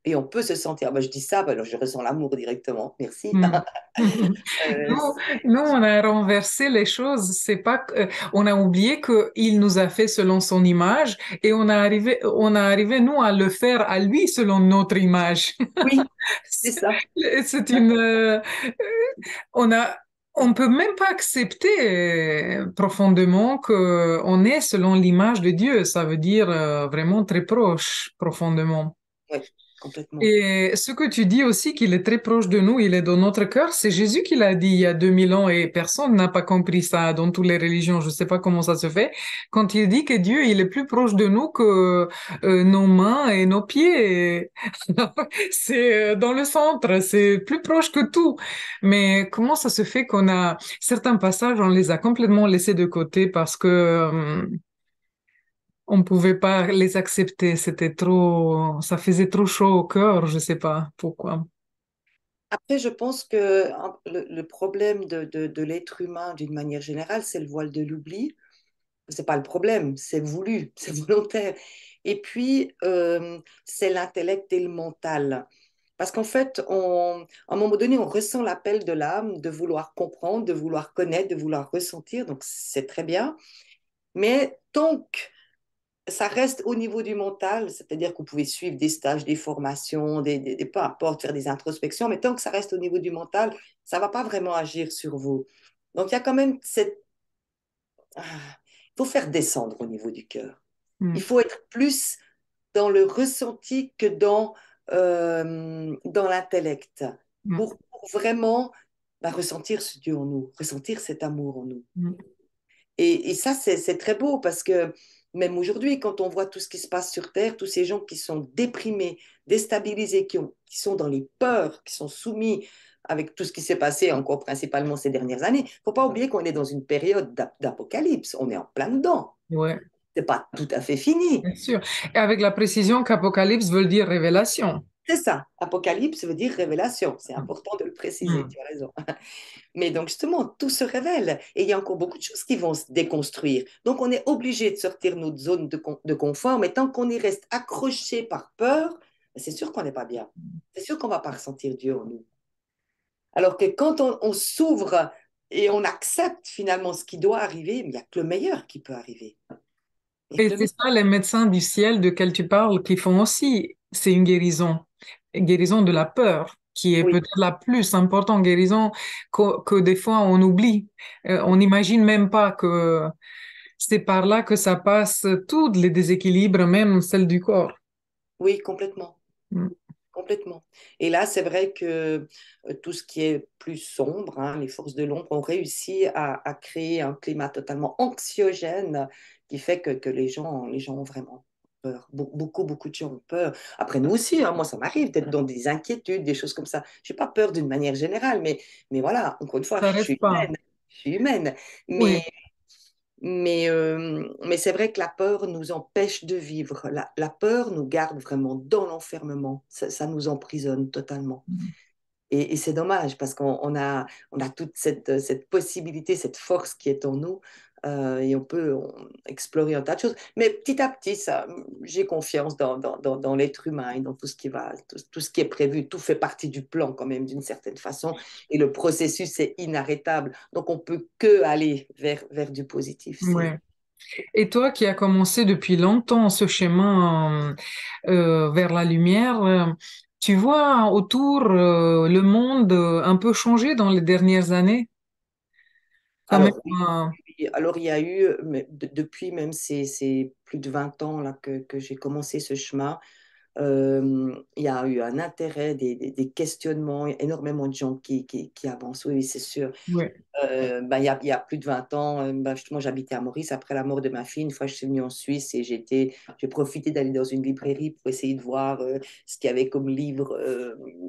Et on peut se sentir, bah, je dis ça, bah, alors je ressens l'amour directement, merci. Hmm. Euh, Nous, nous, on a renversé les choses. C'est pas on a oublié que il nous a fait selon son image et on a arrivé nous à le faire à lui selon notre image. oui, c'est C'est ça. c'est une, on a, on peut même pas accepter profondément que on est selon l'image de Dieu. Ça veut dire vraiment très proche, profondément. Oui, complètement. Et ce que tu dis aussi, qu'il est très proche de nous, il est dans notre cœur, c'est Jésus qui l'a dit il y a 2000 ans et personne n'a pas compris ça dans toutes les religions. Je ne sais pas comment ça se fait. Quand il dit que Dieu, il est plus proche de nous que nos mains et nos pieds. C'est dans le centre, c'est plus proche que tout. Mais comment ça se fait qu'on a certains passages, on les a complètement laissés de côté parce que on pouvait pas les accepter, c'était trop, ça faisait trop chaud au cœur, je sais pas pourquoi. Après, je pense que le problème de l'être humain, d'une manière générale, c'est le voile de l'oubli. C'est pas le problème, c'est voulu, c'est volontaire. Et puis, c'est l'intellect et le mental. Parce qu'en fait, à un moment donné, on ressent l'appel de l'âme de vouloir comprendre, de vouloir connaître, de vouloir ressentir. Donc, c'est très bien. Mais tant que ça reste au niveau du mental, c'est-à-dire que vous pouvez suivre des stages, des formations, peu importe, faire des introspections, mais tant que ça reste au niveau du mental, ça ne va pas vraiment agir sur vous. Donc, il y a quand même cette... Il faut faire descendre au niveau du cœur. Il Mm, faut être plus dans le ressenti que dans l'intellect mm, pour vraiment ressentir ce Dieu en nous, ressentir cet amour en nous. mm, Et ça, c'est très beau parce que même aujourd'hui, quand on voit tout ce qui se passe sur Terre, tous ces gens qui sont déprimés, déstabilisés, qui sont dans les peurs, qui sont soumis avec tout ce qui s'est passé encore principalement ces dernières années. Il ne faut pas oublier qu'on est dans une période d'apocalypse. On est en plein dedans. Ouais, C'est pas tout à fait fini. bien sûr. Et avec la précision qu'Apocalypse veut dire révélation. C'est ça. Apocalypse veut dire révélation. C'est important de le préciser. Hmm. Tu as raison. Mais donc, justement, tout se révèle et il y a encore beaucoup de choses qui vont se déconstruire. Donc, on est obligé de sortir de notre zone de confort, mais tant qu'on y reste accroché par peur, c'est sûr qu'on n'est pas bien. C'est sûr qu'on ne va pas ressentir Dieu en nous. Alors que quand on s'ouvre et on accepte finalement ce qui doit arriver, il n'y a que le meilleur qui peut arriver. Il y a Et que le c'est meilleur. ça, les médecins du ciel de quel tu parles, qui font aussi, c'est une guérison de la peur, qui est Oui, peut-être la plus importante guérison que des fois on oublie. On n'imagine même pas que c'est par là que ça passe tous les déséquilibres, même celles du corps. oui, complètement. Mm. Complètement. Et là, c'est vrai que tout ce qui est plus sombre, hein, les forces de l'ombre ont réussi à créer un climat totalement anxiogène qui fait que les gens ont vraiment peur. Beaucoup, beaucoup de gens ont peur. Après, nous aussi, hein, moi, ça m'arrive d'être dans des inquiétudes, des choses comme ça. Je n'ai pas peur d'une manière générale, mais voilà, encore une fois, Ça reste pas. je suis humaine. Oui, Mais c'est vrai que la peur nous empêche de vivre. La peur nous garde vraiment dans l'enfermement. Ça nous emprisonne totalement. Et c'est dommage parce on a toute cette possibilité, cette force qui est en nous et on peut explorer un tas de choses. Mais petit à petit, j'ai confiance dans l'être humain et dans tout ce qui va, tout ce qui est prévu. Tout fait partie du plan quand même d'une certaine façon et le processus est inarrêtable. Donc on peut que aller vers du positif. oui. Et toi qui as commencé depuis longtemps ce chemin vers la lumière, tu vois autour le monde un peu changer dans les dernières années, quand même. Alors, alors il y a eu, mais depuis même ces plus de 20 ans là, que j'ai commencé ce chemin, il y a eu un intérêt, des questionnements, énormément de gens qui avancent, oui, oui, c'est sûr. Ouais, Ben, il y a plus de 20 ans, ben, justement, j'habitais à Maurice après la mort de ma fille. Une fois, je suis venue en Suisse et j'ai profité d'aller dans une librairie pour essayer de voir ce qu'il y avait comme livre,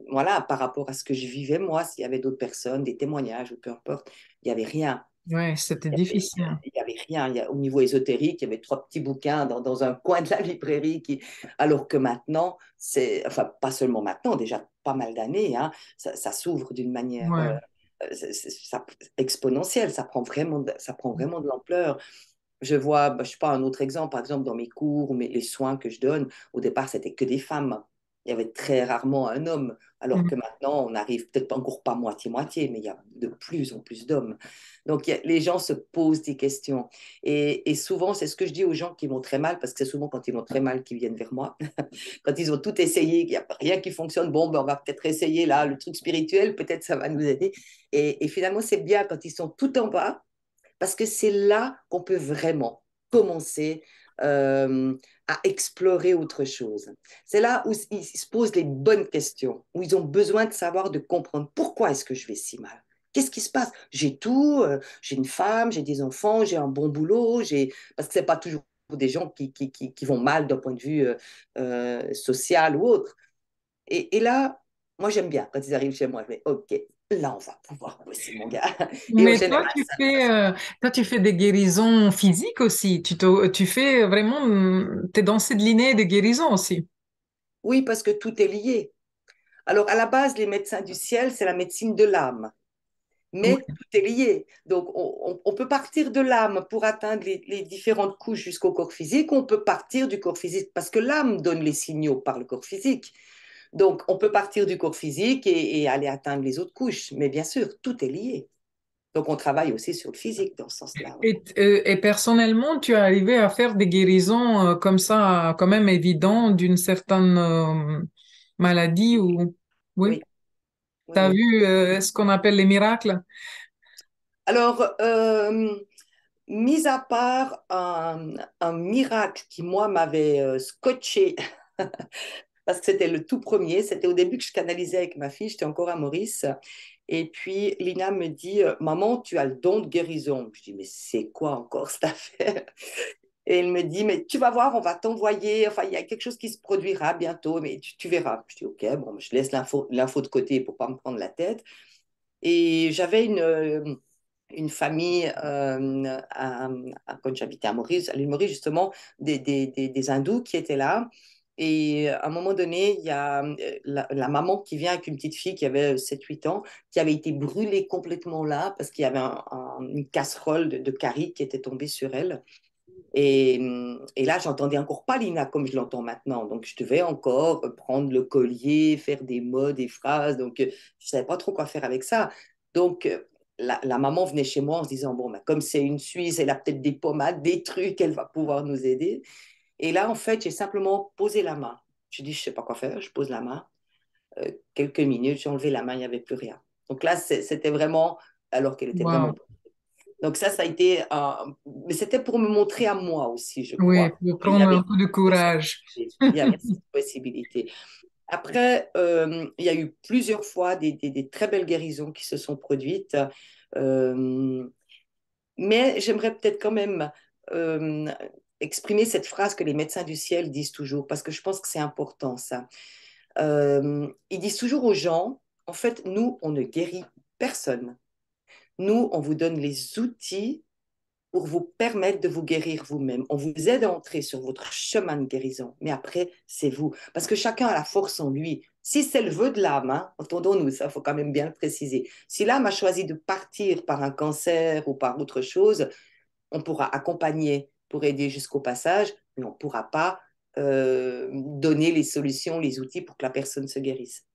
voilà, par rapport à ce que je vivais moi, s'il y avait d'autres personnes, des témoignages ou peu importe. Il n'y avait rien. ouais, c'était Il n'y avait, difficile. il y avait rien. Au niveau ésotérique, il y avait trois petits bouquins dans un coin de la librairie. Alors que maintenant, enfin, pas seulement maintenant, déjà pas mal d'années, hein, ça s'ouvre d'une manière Ouais. exponentielle. Ça prend vraiment de l'ampleur. Je vois, bah, je sais pas, un autre exemple, par exemple, dans mes cours, les soins que je donne, au départ, c'était que des femmes. Il y avait très rarement un homme, alors que Mhm. maintenant, on arrive peut-être pas encore pas moitié-moitié, mais il y a de plus en plus d'hommes. Donc, les gens se posent des questions. Et souvent, c'est ce que je dis aux gens qui vont très mal, parce que c'est souvent quand ils vont très mal qu'ils viennent vers moi. Quand ils ont tout essayé, qu'il n'y a rien qui fonctionne, bon, ben, on va peut-être essayer là, le truc spirituel, peut-être ça va nous aider. Et finalement, c'est bien quand ils sont tout en bas parce que c'est là qu'on peut vraiment commencer à explorer autre chose. C'est là où ils se posent les bonnes questions, où ils ont besoin de savoir, de comprendre pourquoi est-ce que je vais si mal. Qu'est-ce qui se passe? J'ai tout, j'ai une femme, j'ai des enfants, j'ai un bon boulot, parce que ce n'est pas toujours des gens qui vont mal d'un point de vue social ou autre. Et là, moi, j'aime bien quand ils arrivent chez moi. Je dis, OK, là, on va pouvoir bosser, mon gars. Et au Mais général, toi, tu fais des guérisons physiques aussi. Tu fais vraiment, t'es dans cette lignée de guérison aussi. oui, parce que tout est lié. Alors, à la base, les médecins du ciel, c'est la médecine de l'âme. Oui, Mais tout est lié. Donc, on peut partir de l'âme pour atteindre les différentes couches jusqu'au corps physique. On peut partir du corps physique parce que l'âme donne les signaux par le corps physique. Donc, on peut partir du corps physique et aller atteindre les autres couches. Mais bien sûr, tout est lié. Donc, on travaille aussi sur le physique dans ce sens-là. Oui. et personnellement, tu es arrivé à faire des guérisons comme ça, quand même évident d'une certaine maladie ou... Oui, Oui, oui, tu as oui. vu ce qu'on appelle les miracles? Alors, mis à part un miracle qui, moi, m'avait scotché, parce que c'était le tout premier, c'était au début que je canalisais avec ma fille, j'étais encore à Maurice. Et puis, Lina me dit, Maman, tu as le don de guérison. Je dis, mais c'est quoi encore cette affaire? Et elle me dit, mais tu vas voir, on va t'envoyer, enfin, il y a quelque chose qui se produira bientôt, mais tu verras. Je dis, OK, bon, je laisse l'info de côté pour pas me prendre la tête. Et j'avais une famille, quand j'habitais à Maurice, à l'île Maurice, justement, des hindous qui étaient là. Et à un moment donné, il y a la maman qui vient avec une petite fille qui avait 7 8 ans, qui avait été brûlée complètement là parce qu'il y avait une casserole de curry qui était tombée sur elle. Et là, j'entendais encore pas Lina comme je l'entends maintenant. Donc, je devais encore prendre le collier, faire des mots, des phrases. Donc, je savais pas trop quoi faire avec ça. Donc, la maman venait chez moi en se disant, bon, ben, comme c'est une Suisse, elle a peut-être des pommades, des trucs, elle va pouvoir nous aider. Et là, en fait, j'ai simplement posé la main. Je dis, je sais pas quoi faire, je pose la main. Quelques minutes, j'ai enlevé la main, il n'y avait plus rien. Donc là, c'était vraiment, alors qu'elle était vraiment. Wow. Donc ça a été, mais c'était pour me montrer à moi aussi, je Oui, crois. pour Il y prendre un avait peu de courage. il y avait cette possibilité. Après, il y a eu plusieurs fois des très belles guérisons qui se sont produites. Euh, mais j'aimerais peut-être quand même euh, exprimer cette phrase que les médecins du ciel disent toujours, parce que je pense que c'est important, ça. Ils disent toujours aux gens, en fait, nous, on ne guérit personne. Nous, on vous donne les outils pour vous permettre de vous guérir vous-même. On vous aide à entrer sur votre chemin de guérison, mais après, c'est vous. Parce que chacun a la force en lui. Si c'est le vœu de l'âme, hein, entendons-nous, ça, il faut quand même bien le préciser. Si l'âme a choisi de partir par un cancer ou par autre chose, on pourra accompagner pour aider jusqu'au passage, mais on ne pourra pas donner les solutions, les outils pour que la personne se guérisse.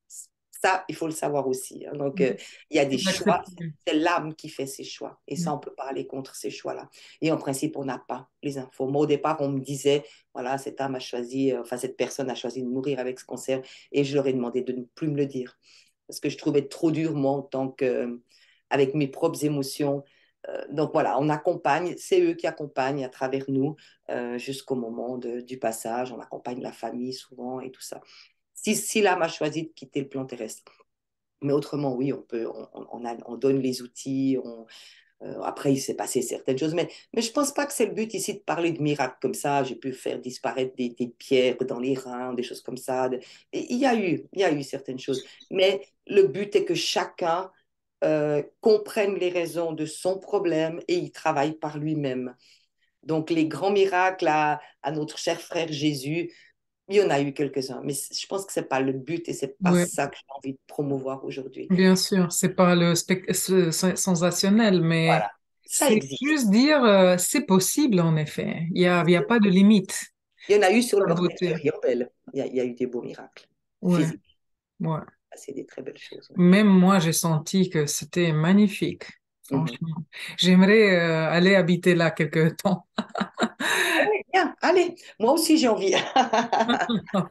Ça, il faut le savoir aussi, hein. Donc, il y a des choix. D'accepter. C'est l'âme qui fait ses choix. Et ça, on peut pas aller contre ces choix-là. Et en principe, on n'a pas les infos. Moi, au départ, on me disait, voilà, cette âme a choisi, enfin, cette personne a choisi de mourir avec ce cancer. Et je leur ai demandé de ne plus me le dire. Parce que je trouvais trop dur, moi, en tant que, avec mes propres émotions. Donc voilà, on accompagne, c'est eux qui accompagnent à travers nous jusqu'au moment du passage. On accompagne la famille souvent et tout ça. Si l'âme a choisi de quitter le plan terrestre. Mais autrement, oui, on donne les outils. Après, il s'est passé certaines choses. Mais je ne pense pas que c'est le but ici de parler de miracles comme ça. J'ai pu faire disparaître des pierres dans les reins, des choses comme ça. Et il y a eu certaines choses. Mais le but est que chacun comprenne les raisons de son problème et il travaille par lui-même. Donc, les grands miracles à notre cher frère Jésus, il y en a eu quelques-uns, mais je pense que ce n'est pas le but et ce n'est pas Oui, ça que j'ai envie de promouvoir aujourd'hui. bien sûr, c'est pas le sensationnel, mais Voilà, ça c'est existe. juste dire c'est possible en effet. Il y a pas de limite Il y en a eu sur le à la mortel de beauté. Riopelle. Il y a eu des beaux miracles Ouais, physiques. ouais. C'est des très belles choses. Ouais. Même moi, j'ai senti que c'était magnifique, Mhm. franchement. J'aimerais aller habiter là quelque temps. Allez, bien, allez, moi aussi j'ai envie.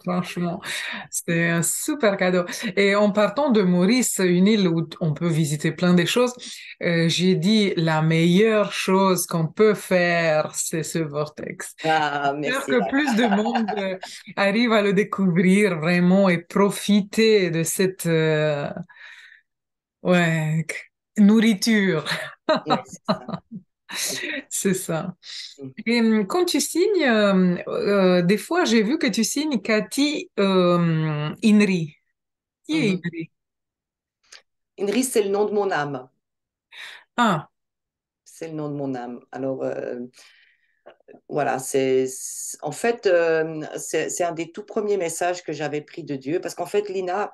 Franchement, c'est un super cadeau. Et en partant de Maurice, une île où on peut visiter plein de choses, j'ai dit la meilleure chose qu'on peut faire, c'est ce vortex. Ah, J'espère merci. que plus de monde arrive à le découvrir vraiment et profiter de cette ouais, nourriture. Oui, c'est ça. C'est ça. Mhm. Et quand tu signes, des fois j'ai vu que tu signes Cathy Inri. Qui est Mhm. Inri? Inri, c'est le nom de mon âme. Ah, C'est le nom de mon âme. Alors, voilà, en fait, c'est un des tout premiers messages que j'avais pris de Dieu, parce qu'en fait, Lina,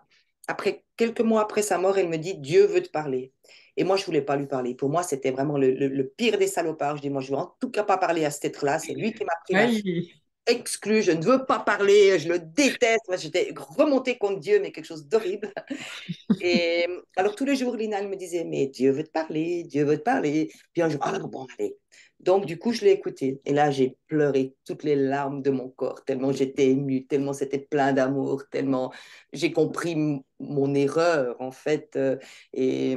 quelques mois après sa mort, elle me dit, Dieu veut te parler. Et moi, je voulais pas lui parler. Pour moi, c'était vraiment le pire des salopards. Je dis, moi, je veux en tout cas pas parler à cet être-là. C'est lui qui m'a pris la fille aïe. exclue. Je ne veux pas parler. Je le déteste. Moi, j'étais remontée contre Dieu, mais quelque chose d'horrible. Et alors, tous les jours, Lina, elle me disait, mais Dieu veut te parler, Dieu veut te parler. Puis un jour, ah bon, allez. Donc, du coup, je l'ai écouté. Et là, j'ai pleuré toutes les larmes de mon corps, tellement j'étais émue, tellement c'était plein d'amour, tellement j'ai compris mon erreur, en fait. Et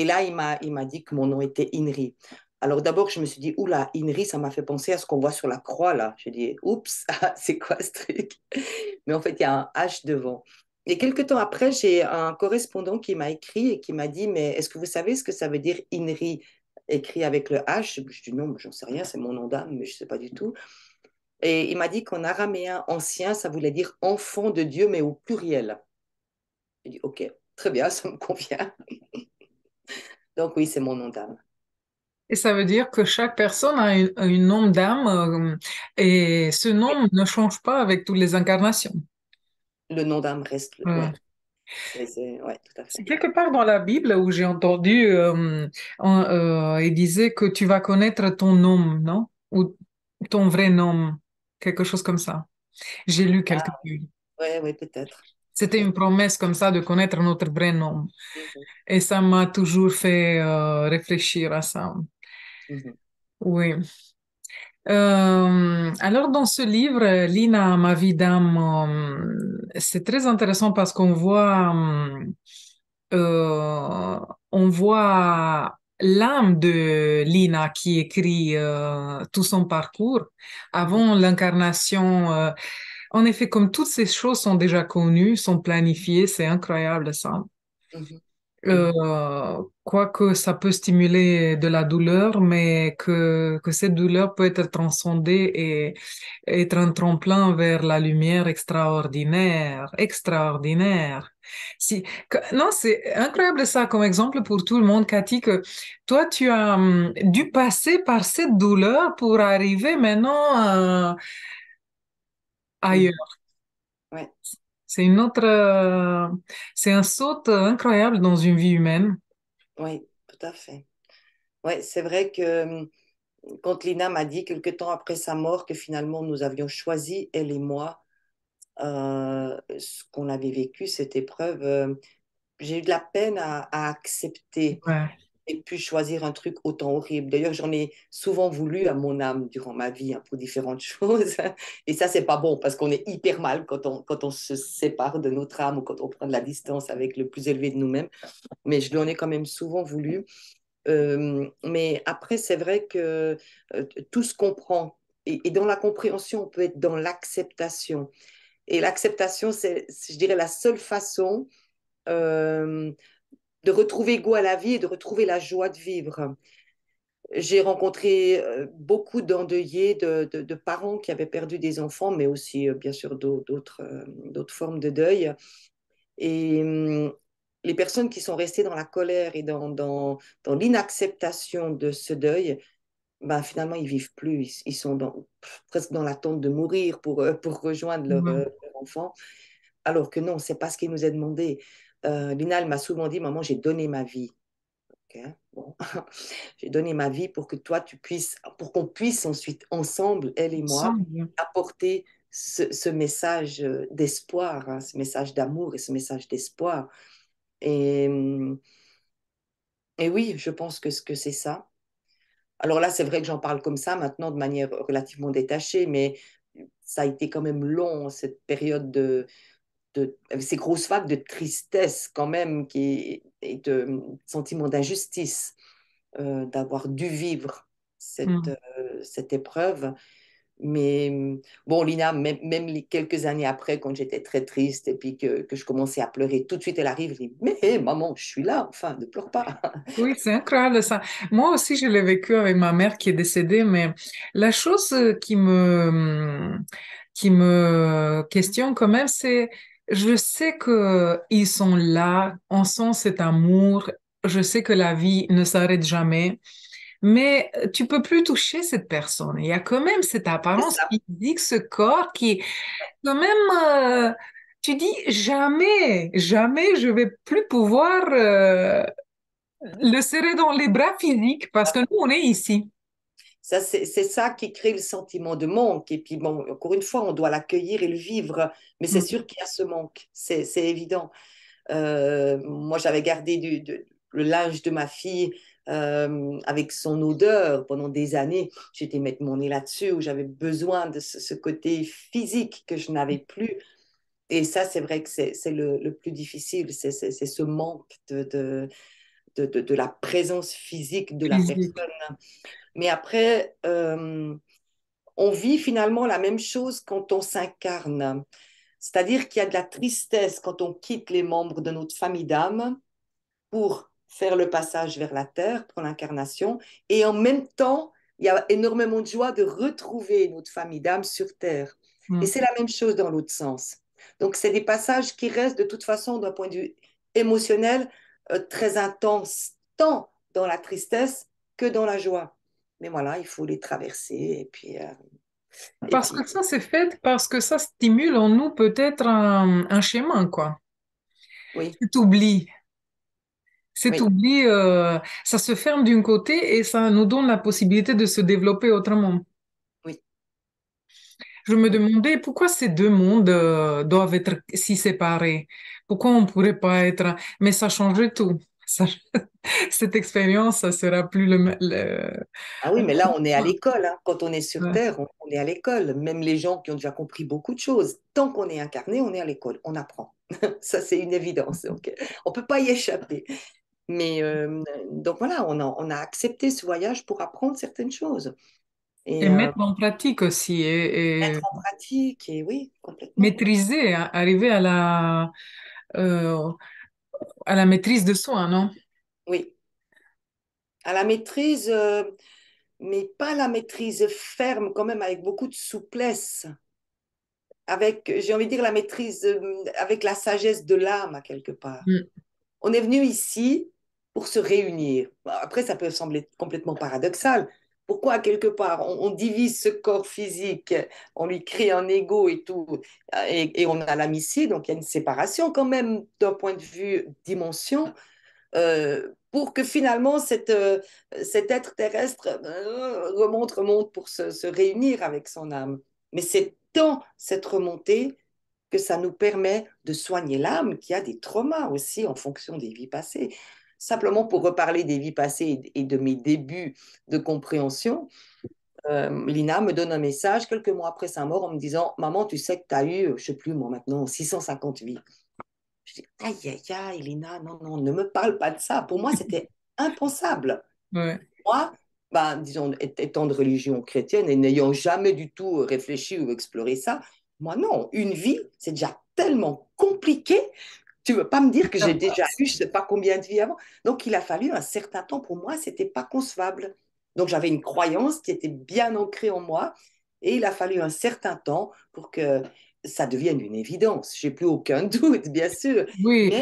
là, il m'a dit que mon nom était Inri. Alors d'abord, je me suis dit, oula, Inri, ça m'a fait penser à ce qu'on voit sur la croix, là. J'ai dit, oups, c'est quoi ce truc? Mais en fait, il y a un H devant. Et quelques temps après, j'ai un correspondant qui m'a écrit et qui m'a dit, mais est-ce que vous savez ce que ça veut dire INRI écrit avec le H? Je dis non, j'en sais rien, c'est mon nom d'âme, mais je ne sais pas du tout. Et il m'a dit qu'en araméen ancien, ça voulait dire enfant de Dieu, mais au pluriel. J'ai dit, ok, très bien, ça me convient. Donc oui, c'est mon nom d'âme. Et ça veut dire que chaque personne a une nom d'âme et ce Oui. nom ne change pas avec toutes les incarnations. Le nom d'âme reste, Ouais. ouais, ouais, tout à C'est fait. quelque part dans la Bible où j'ai entendu, il disait que tu vas connaître ton nom, non? Ou ton vrai nom, quelque chose comme ça. J'ai lu quelque Ah, part. ouais, ouais, peut-être, C'était une peut-être. promesse comme ça de connaître notre vrai nom. Mhm, Et ça m'a toujours fait réfléchir à ça. mhm, Oui. Alors, dans ce livre, Lina, ma vie d'âme, c'est très intéressant parce euh, on voit l'âme de Lina qui écrit tout son parcours mhm, avant l'incarnation. En effet, comme toutes ces choses sont déjà connues, sont planifiées, c'est incroyable ça. mhm, mhm, Quoique ça peut stimuler de la douleur, mais que cette douleur peut être transcendée et être un tremplin vers la lumière extraordinaire, extraordinaire. Si, non, c'est incroyable ça comme exemple pour tout le monde, Cathy, que toi, tu as dû passer par cette douleur pour arriver maintenant mhm. ailleurs. Ouais, C'est une autre, c'est un saut incroyable dans une vie humaine. ouais, tout à fait. Ouais, c'est vrai que quand Lina m'a dit quelque temps après sa mort que finalement nous avions choisi, elle et moi, ce qu'on avait vécu, cette épreuve, j'ai eu de la peine à accepter Ouais. et pu choisir un truc autant horrible. D'ailleurs, j'en ai souvent voulu à mon âme durant ma vie hein, pour différentes choses. Et ça, c'est pas bon parce qu'on est hyper mal quand on se sépare de notre âme ou quand on prend de la distance avec le plus élevé de nous-mêmes. Mais je lui en ai quand même souvent voulu. Mais après, c'est vrai que tout se comprend. Et dans la compréhension, on peut être dans l'acceptation. Et l'acceptation, je dirais, la seule façon euh, de retrouver goût à la vie et de retrouver la joie de vivre. J'ai rencontré beaucoup d'endeuillés, de parents qui avaient perdu des enfants, mais aussi, bien sûr, d'autres formes de deuil. Et les personnes qui sont restées dans la colère et dans l'inacceptation de ce deuil, ben, finalement, ils vivent plus. Ils sont presque dans l'attente de mourir pour rejoindre Ouais. leur enfant. Alors que non, c'est pas ce qui nous est demandé. Lina, elle m'a souvent dit, maman, j'ai donné ma vie. Ok, bon. J'ai donné ma vie pour que toi, tu puisses, pour qu'on puisse ensuite, ensemble, elle et moi, Ensemble. apporter ce message d'espoir, hein, ce message d'amour et ce message d'espoir. Et, et oui, je pense que c'est ça. Alors là, c'est vrai que j'en parle comme ça maintenant de manière relativement détachée, mais ça a été quand même long, cette période avec ces grosses vagues de tristesse quand même et de sentiment d'injustice d'avoir dû vivre Mm. cette épreuve. Mais bon, Lina, même les quelques années après, quand j'étais très triste et puis que je commençais à pleurer, tout de suite elle arrive, elle dit, mais hé, maman, je suis là, enfin, ne pleure pas. Oui, c'est incroyable ça. Moi aussi, je l'ai vécu avec ma mère qui est décédée, mais la chose qui me questionne quand même, c'est, je sais que ils sont là, on sent cet amour, je sais que la vie ne s'arrête jamais, mais tu peux plus toucher cette personne. Il y a quand même cette C'est apparence ça. physique, ce corps qui, quand même, tu dis jamais, jamais je vais plus pouvoir le serrer dans les bras physiques parce que nous, on est ici. Ça, c'est ça qui crée le sentiment de manque. Et puis, bon, encore une fois, on doit l'accueillir et le vivre. Mais c'est Mm. sûr qu'il y a ce manque. C'est évident. Moi, j'avais gardé le linge de ma fille avec son odeur pendant des années. J'étais mettre mon nez là-dessus où j'avais besoin de ce côté physique que je n'avais plus. Et ça, c'est vrai que c'est le plus difficile. C'est ce manque de la présence physique de la Physique. personne. Mais après, on vit finalement la même chose quand on s'incarne. C'est-à-dire qu'il y a de la tristesse quand on quitte les membres de notre famille d'âme pour faire le passage vers la terre, pour l'incarnation. Et en même temps, il y a énormément de joie de retrouver notre famille d'âme sur terre. Et Mm. c'est la même chose dans l'autre sens. Donc, c'est des passages qui restent de toute façon, d'un point de vue émotionnel, très intenses, tant dans la tristesse que dans la joie. Mais voilà, il faut les traverser et Parce que puis ça, c'est fait parce que ça stimule en nous peut-être un schéma, quoi. oui, Cet oubli. Cet oui, oubli, ça se ferme d'un côté et ça nous donne la possibilité de se développer autrement. oui, Je me oui. demandais pourquoi ces deux mondes doivent être si séparés. Pourquoi on ne pourrait pas être... Mais ça changerait tout. Ça- Cette expérience, ça sera plus Ah oui, mais là, on est à l'école, hein. Quand on est sur Ouais. Terre, on est à l'école. Même les gens qui ont déjà compris beaucoup de choses, tant qu'on est incarné, on est à l'école, on apprend. Ça, c'est une évidence. Donc, on ne peut pas y échapper. Mais donc voilà, on a accepté ce voyage pour apprendre certaines choses Et et mettre en pratique aussi et mettre en pratique. Et oui, complètement. maîtriser, arriver euh, à la maîtrise de soi, non? Oui, à la maîtrise, mais pas la maîtrise ferme, quand même, avec beaucoup de souplesse. Avec, j'ai envie de dire, la maîtrise avec la sagesse de l'âme, à quelque part. Mm. On est venu ici pour se réunir. Après, ça peut sembler complètement paradoxal. Pourquoi, quelque part, on divise ce corps physique, on lui crée un ego et tout, et on a l'âme ici, donc il y a une séparation quand même d'un point de vue dimension, pour que finalement cet être terrestre remonte pour se réunir avec son âme. Mais c'est dans cette remontée que ça nous permet de soigner l'âme qui a des traumas aussi en fonction des vies passées. Simplement pour reparler des vies passées et de mes débuts de compréhension, Lina me donne un message quelques mois après sa mort en me disant: Maman, tu sais que tu as eu, je ne sais plus moi maintenant, 650 vies. Je dis: aïe, aïe, aïe, Lina, non, non, ne me parle pas de ça. Pour moi, c'était impensable. Ouais. Moi, ben, disons, étant de religion chrétienne et n'ayant jamais du tout réfléchi ou exploré ça, moi, non, une vie, c'est déjà tellement compliqué. Tu ne veux pas me dire que j'ai déjà eu je ne sais pas combien de vies avant. Donc, il a fallu un certain temps. Pour moi, ce n'était pas concevable. Donc, j'avais une croyance qui était bien ancrée en moi et il a fallu un certain temps pour que ça devienne une évidence. Je n'ai plus aucun doute, bien sûr, Oui.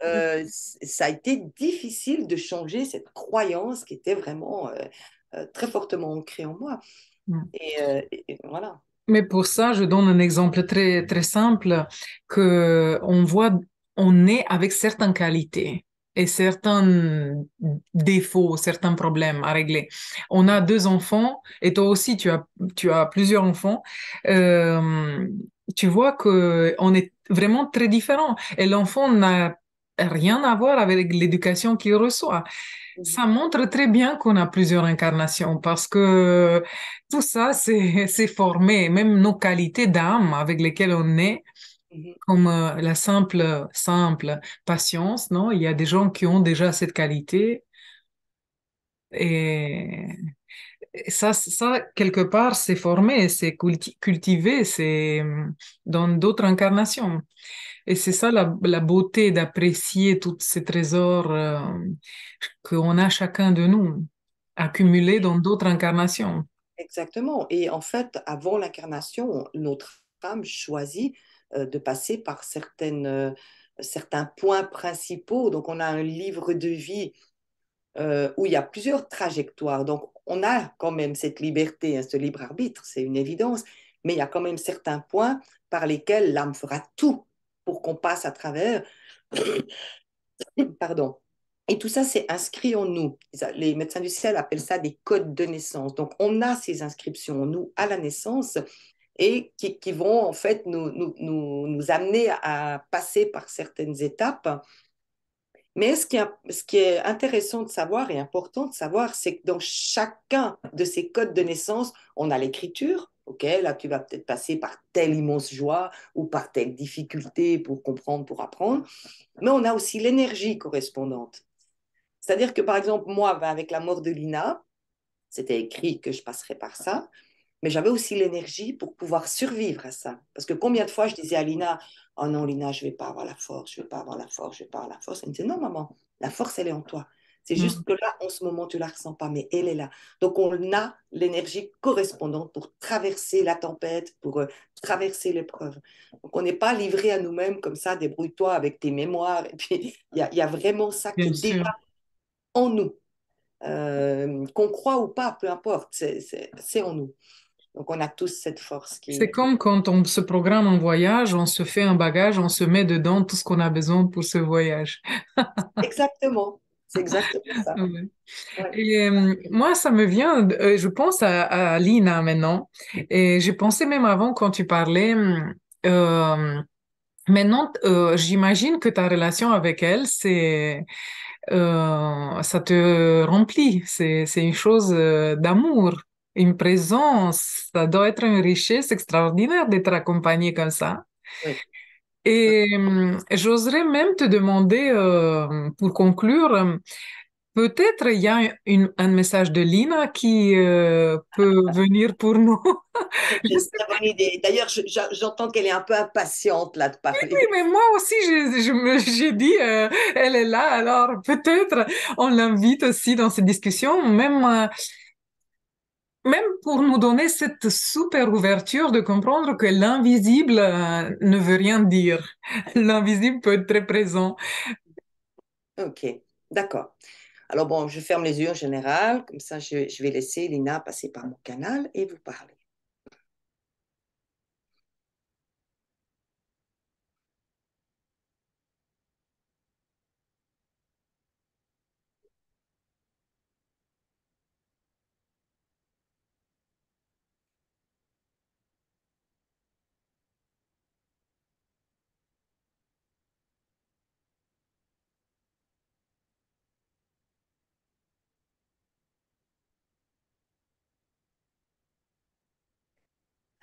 mais ça a été difficile de changer cette croyance qui était vraiment très fortement ancrée en moi. Et voilà. Mais pour ça, je donne un exemple très, très simple que on voit, on est avec certaines qualités et certains défauts, certains problèmes à régler. On a deux enfants et toi aussi, tu as plusieurs enfants. Euh, Tu vois que on est vraiment très différents et l'enfant n'a rien à voir avec l'éducation qu'il reçoit. Mhm, Ça montre très bien qu'on a plusieurs incarnations parce que tout ça, c'est formé, même nos qualités d'âme avec lesquelles on est, mhm. comme la simple patience, non? Il y a des gens qui ont déjà cette qualité et ça quelque part, c'est formé, c'est cultivé, c'est dans d'autres incarnations. Et c'est ça la beauté d'apprécier tous ces trésors qu'on a chacun de nous, accumulés dans d'autres incarnations. Exactement. Et en fait, avant l'incarnation, notre âme choisit de passer par certains points principaux. Donc, on a un livre de vie où il y a plusieurs trajectoires. Donc, on a quand même cette liberté, hein, ce libre arbitre, c'est une évidence. Mais il y a quand même certains points par lesquels l'âme fera tout pour qu'on passe à travers. Pardon. Et tout ça, c'est inscrit en nous. Les médecins du ciel appellent ça des codes de naissance. Donc, on a ces inscriptions en nous à la naissance et qui vont en fait nous amener à passer par certaines étapes. Mais ce qui est intéressant de savoir et important de savoir, c'est que dans chacun de ces codes de naissance, on a l'écriture. OK, là, tu vas peut-être passer par telle immense joie ou par telle difficulté pour comprendre, pour apprendre. Mais on a aussi l'énergie correspondante. C'est-à-dire que, par exemple, moi, ben, avec la mort de Lina, c'était écrit que je passerais par ça, mais j'avais aussi l'énergie pour pouvoir survivre à ça. Parce que combien de fois je disais à Lina: oh non, Lina, je ne vais pas avoir la force, je ne vais pas avoir la force, je ne vais pas avoir la force. Elle me disait: non, maman, la force, elle est en toi. C'est juste Mm. que là, en ce moment, tu ne la ressens pas, mais elle est là. Donc, on a l'énergie correspondante pour traverser la tempête, pour traverser l'épreuve. Donc, on n'est pas livré à nous-mêmes comme ça, débrouille-toi avec tes mémoires. Et puis, il y a vraiment ça qui Bien est déjà sûr. en nous. qu'on croit ou pas, peu importe, c'est en nous. Donc on a tous cette force C'est qui... comme quand on se programme un voyage, on se fait un bagage, on se met dedans tout ce qu'on a besoin pour ce voyage. Exactement, c'est exactement ça. Ouais. Ouais. Et moi, ça me vient, je pense à Lina maintenant. Et j'ai pensé même avant quand tu parlais, euh, maintenant, j'imagine que ta relation avec elle, ça te remplit. C'est une chose d'amour, une présence. Ça doit être une richesse extraordinaire d'être accompagné comme ça. Oui. Et j'oserais même te demander, pour conclure, peut-être il y a un message de Lina qui peut venir pour nous. Je C'est une sais très bonne idée. D'ailleurs, j'entends qu'elle est un peu impatiente là de plus, parler. mais moi aussi, j'ai dit, elle est là, alors peut-être on l'invite aussi dans cette discussion, même pour nous donner cette super ouverture de comprendre que l'invisible ne veut rien dire. L'invisible peut être très présent. Ok, d'accord. Alors bon, je ferme les yeux en général, comme ça je vais laisser Lina passer par mon canal et vous parler.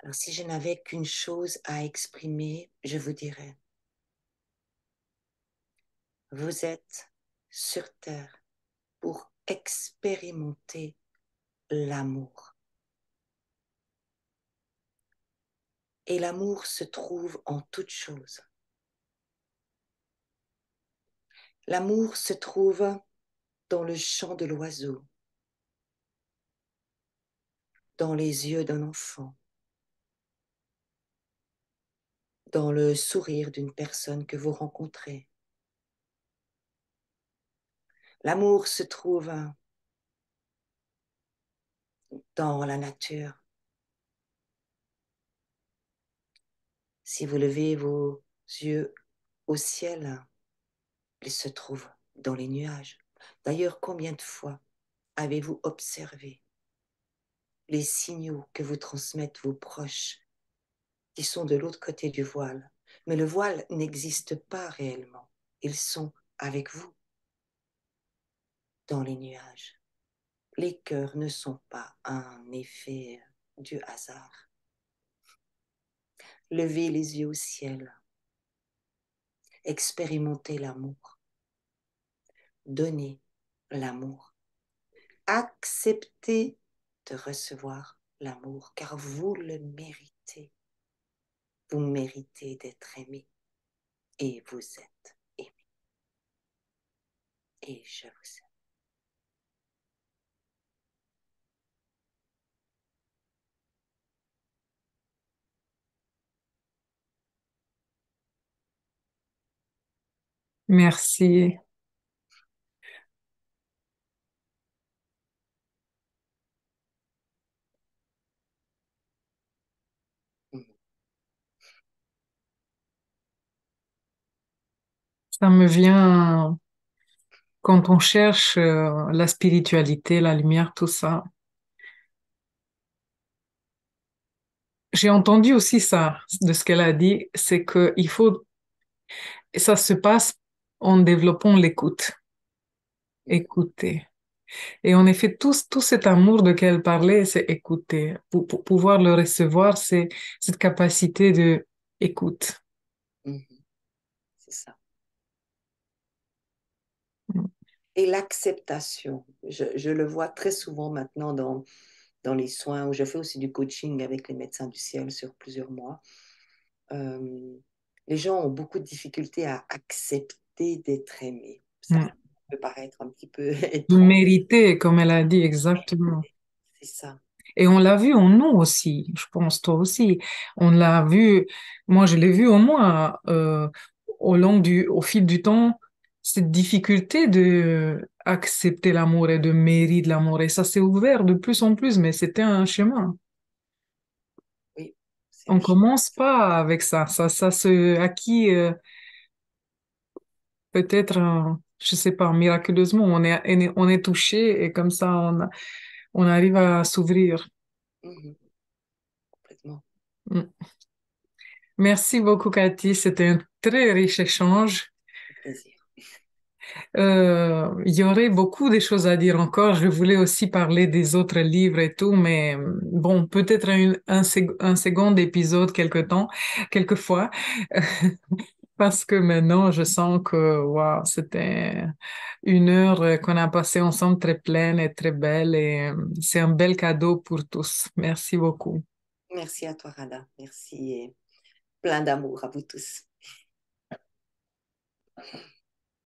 Alors si je n'avais qu'une chose à exprimer, je vous dirais, vous êtes sur Terre pour expérimenter l'amour. Et l'amour se trouve en toutes choses. L'amour se trouve dans le chant de l'oiseau, dans les yeux d'un enfant, dans le sourire d'une personne que vous rencontrez. L'amour se trouve dans la nature. Si vous levez vos yeux au ciel, il se trouve dans les nuages. D'ailleurs, combien de fois avez-vous observé les signaux que vous transmettent vos proches qui sont de l'autre côté du voile? Mais le voile n'existe pas réellement. Ils sont avec vous dans les nuages. Les cœurs ne sont pas un effet du hasard. Levez les yeux au ciel, expérimentez l'amour, donnez l'amour, acceptez de recevoir l'amour, car vous le méritez. Vous méritez d'être aimé et vous êtes aimé. Et je vous aime. Merci. Ça me vient quand on cherche la spiritualité, la lumière, tout ça. J'ai entendu aussi ça, de ce qu'elle a dit, c'est que il faut, ça se passe en développant l'écoute. Écouter. Et en effet, tout cet amour de qu'elle parlait, c'est écouter. Pour pouvoir le recevoir, c'est cette capacité de écoute. C'est ça. Et l'acceptation, je le vois très souvent maintenant dans les soins, où je fais aussi du coaching avec les médecins du ciel sur plusieurs mois. Euh, les gens ont beaucoup de difficultés à accepter d'être aimés. Ça Mm. peut paraître un petit peu De étrange. mériter, comme elle a dit, exactement. C'est ça. Et on l'a vu en nous aussi, je pense, toi aussi. On l'a vu, moi je l'ai vu en moi, au fil du temps. cette difficulté de accepter l'amour et de mériter l'amour. Et ça s'est ouvert de plus en plus, mais c'était un chemin. Oui, c'est On un chemin. commence pas avec ça. Ça se acquis peut-être, je sais pas, miraculeusement. On est touché et comme ça, on arrive à s'ouvrir. Mhm, complètement. Mm. Merci beaucoup, Cathy. C'était un très riche échange. Un plaisir. Il y aurait beaucoup de choses à dire encore. Je voulais aussi parler des autres livres et tout, mais bon, peut-être un second épisode quelquefois, parce que maintenant, je sens que waouh, c'était une heure qu'on a passée ensemble très pleine et très belle et c'est un bel cadeau pour tous. Merci beaucoup. Merci à toi, Rada. Merci et plein d'amour à vous tous.